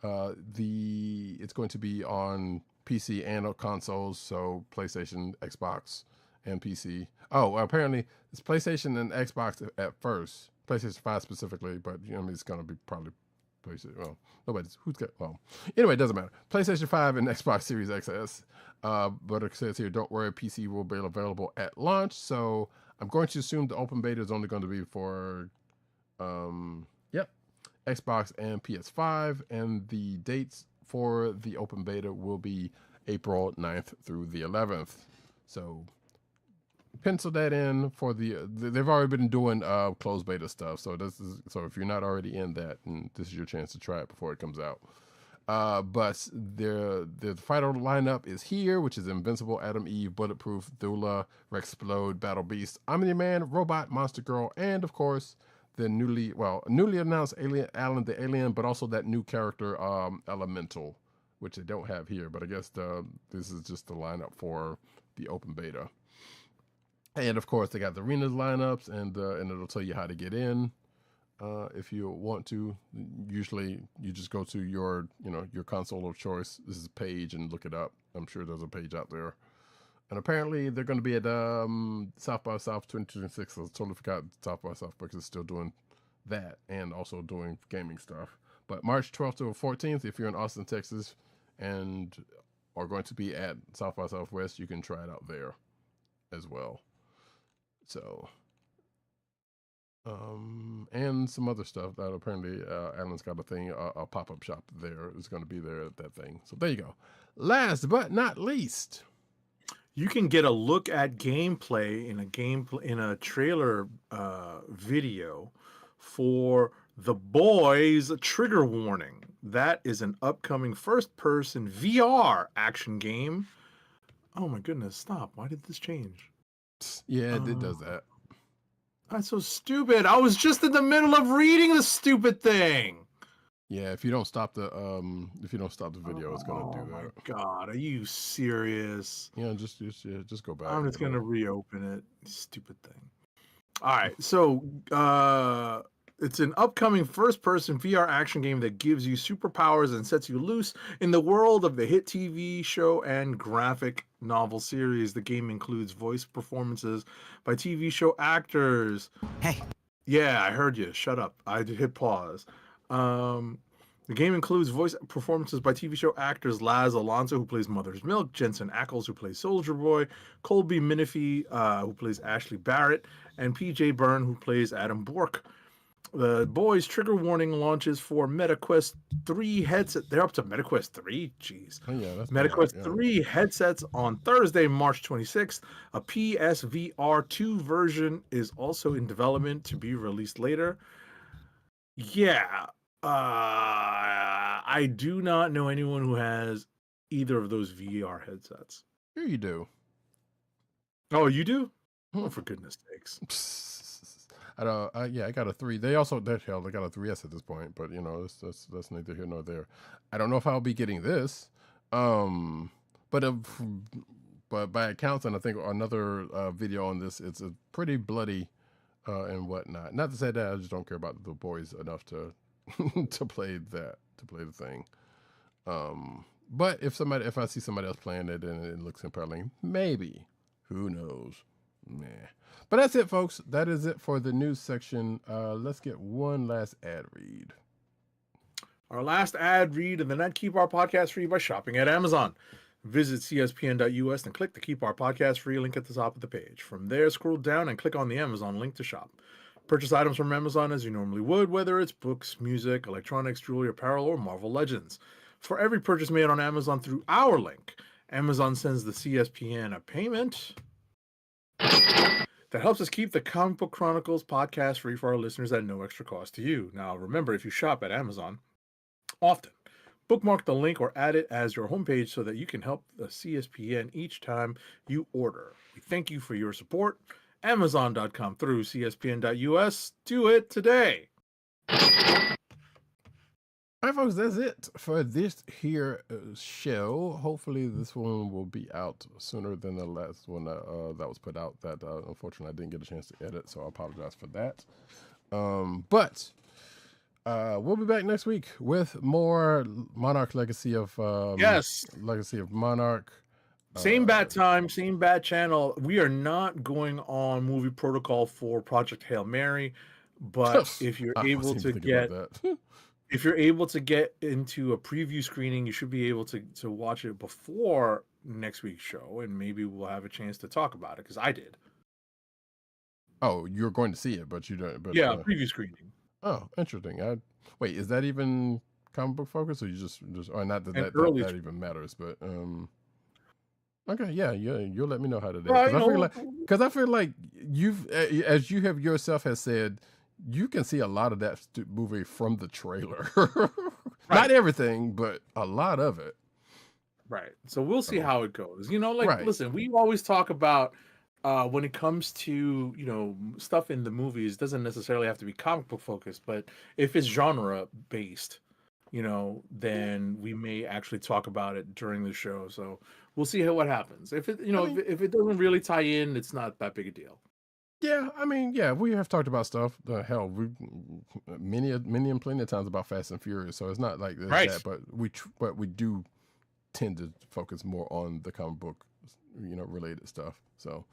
It's going to be on PC and consoles, so PlayStation, Xbox, and PC. Oh, apparently it's PlayStation and Xbox at first, PlayStation 5 specifically, but it's going to be probably PlayStation. Well, anyway, it doesn't matter. PlayStation 5 and Xbox Series XS. But it says here, don't worry, PC will be available at launch. So I'm going to assume the open beta is only going to be for Xbox and PS5, and the dates for the open beta will be April 9th through the 11th. So pencil that in for they've already been doing closed beta stuff. So if you're not already in that, and this is your chance to try it before it comes out. But the final lineup is here, which is Invincible, Adam Eve, Bulletproof, Thula, Rexplode, Battle Beast, Omni-Man, Robot, Monster Girl, and of course the newly announced Alan the Alien, but also that new character Elemental, which they don't have here. But I guess this is just the lineup for the open beta. And of course they got the arenas lineups, and it'll tell you how to get in. If you want to, usually you just go to your console of choice. This is a page and look it up. I'm sure there's a page out there. And apparently they're going to be at South by South 2026. I totally forgot South by South because it's still doing that and also doing gaming stuff. But March 12th to 14th, if you're in Austin, Texas, and are going to be at South by Southwest, you can try it out there as well. So, and some other stuff that apparently Alan's got a thing, a pop-up shop there is going to be there at that thing. So there you go. Last but not least, you can get a look at gameplay in a trailer video for The Boys Trigger Warning. That is an upcoming first-person VR action game. Oh my goodness, stop. Why did this change? Yeah, it does that. That's so stupid. I was just in the middle of reading the stupid thing. Yeah, if you don't stop the video, it's gonna do that. Oh my god, are you serious? Yeah, just go back. I'm just gonna reopen it. Stupid thing. All right, so it's an upcoming first-person VR action game that gives you superpowers and sets you loose in the world of the hit TV show and graphic novel series. The game includes voice performances by TV show actors. Hey. Yeah, I heard you. Shut up. I hit pause. The game includes voice performances by TV show actors Laz Alonso, who plays Mother's Milk, Jensen Ackles, who plays Soldier Boy, Colby Minifie, who plays Ashley Barrett, and PJ Byrne, who plays Adam Bork. The Boys Trigger Warning launches for MetaQuest 3 headset. They're up to MetaQuest 3? Jeez. Oh, yeah, that's MetaQuest 3 headsets on Thursday, March 26th. A PSVR 2 version is also in development to be released later. Yeah. I do not know anyone who has either of those VR headsets. Here you do. Oh, you do? Oh, for goodness sakes. I got a 3. They got a 3S at this point, but that's neither here nor there. I don't know if I'll be getting this. But by accounts, and I think another video on this, it's a pretty bloody and whatnot. Not to say that I just don't care about the boys enough to to play the thing. But if I see somebody else playing it and it looks compelling, maybe. Who knows? Nah. But that's it, folks. That is it for the news section. Let's get one last ad read. Our last ad read of the night: keep our podcast free by shopping at Amazon. Visit cspn.us and click the Keep Our Podcast Free link at the top of the page. From there, scroll down and click on the Amazon link to shop. Purchase items from Amazon as you normally would, whether it's books, music, electronics, jewelry, apparel, or Marvel Legends. For every purchase made on Amazon through our link, Amazon sends the CSPN a payment that helps us keep the Comic Book Chronicles podcast free for our listeners at no extra cost to you. Now, remember, if you shop at Amazon often, bookmark the link or add it as your homepage so that you can help the CSPN each time you order. We thank you for your support. Amazon.com through CSPN.us. Do it today. All right, folks, that's it for this here show. Hopefully this one will be out sooner than the last one that was put out that unfortunately I didn't get a chance to edit, so I apologize for that. But we'll be back next week with more Monarch Legacy of Legacy of Monarch. Same bat time, same bat channel. We are not going on movie protocol for Project Hail Mary, but if you're able to get if you're able to get into a preview screening, you should be able to watch it before next week's show, and maybe we'll have a chance to talk about it because I did. Oh, you're going to see it, but you don't. But, preview screening. Oh, interesting. Wait, is that even comic book focus, or you just or not that that even matters? But okay, yeah, you'll let me know how to do. Because I feel like you've, as you have yourself has said, you can see a lot of that movie from the trailer. Not everything, but a lot of it. Right. So we'll see how it goes. Listen, we always talk about when it comes to, stuff in the movies, doesn't necessarily have to be comic book focused, but if it's genre based, then we may actually talk about it during the show. So we'll see what happens. If it, if it doesn't really tie in, it's not that big a deal. Yeah, I mean, yeah, we have talked about stuff. Hell, we many and plenty of times about Fast and Furious, so it's not like that. But we do tend to focus more on the comic book, related stuff. So,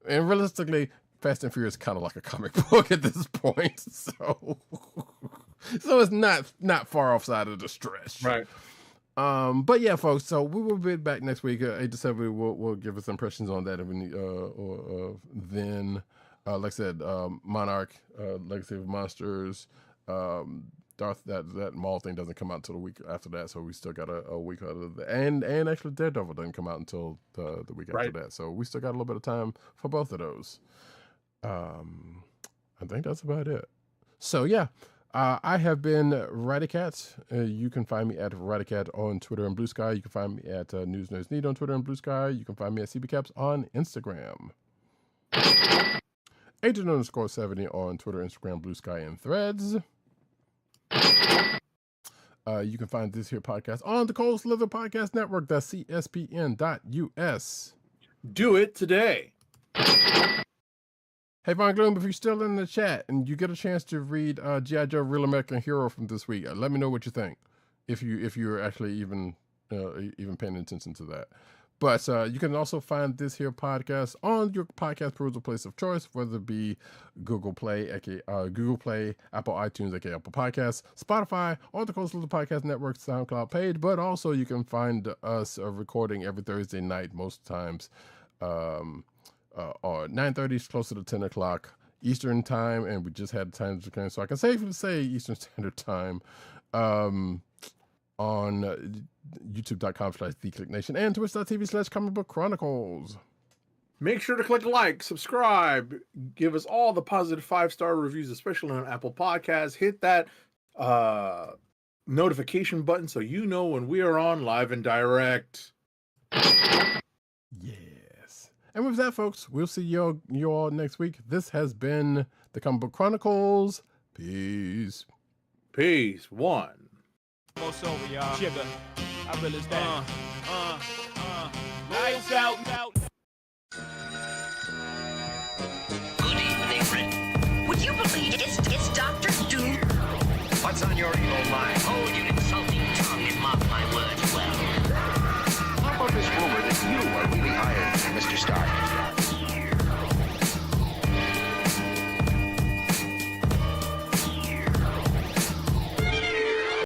and realistically, Fast and Furious is kind of like a comic book at this point. So it's not far offside of the stretch. Right. But yeah, folks. So we will be back next week. 8 to 7. We'll give us impressions on that if we need. Then. Like I said, Monarch, Legacy of Monsters, that Maul thing doesn't come out until the week after that, so we still got a week out of that. And actually Daredevil doesn't come out until the week after that, so we still got a little bit of time for both of those. I think that's about it. So yeah, I have been Roddykat. You can find me at Roddykat on Twitter and Blue Sky. You can find me at News Nerds Need on Twitter and Blue Sky. You can find me at CBCaps on Instagram. Agent_70 on Twitter, Instagram, Blue Sky, and Threads. You can find this here podcast on the Cold Slither Podcast Network. That's CSPN.us. Do it today. Hey, Von Gloom, if you're still in the chat and you get a chance to read G.I. Joe Real American Hero from this week, let me know what you think. If you're actually even paying attention to that. But you can also find this here podcast on your podcast perusal place of choice, whether it be Google Play, Apple iTunes, aka Apple Podcasts, Spotify, or the Coastal Podcast Network SoundCloud page. But also you can find us recording every Thursday night, most times, or 9:30, closer to 10 o'clock Eastern time, and we just had time to change, so I can safely say Eastern Standard Time. On youtube.com/TheKliqNation and twitch.tv/Comic Book Chronicles. Make sure to click like, subscribe, give us all the positive 5-star reviews, especially on Apple Podcasts. Hit that notification button so you know when we are on live and direct. Yes. And with that, folks, we'll see you all next week. This has been the Comic Book Chronicles. Peace. Peace. One. Almost over, y'all. Jigger. I realize that. Lights out.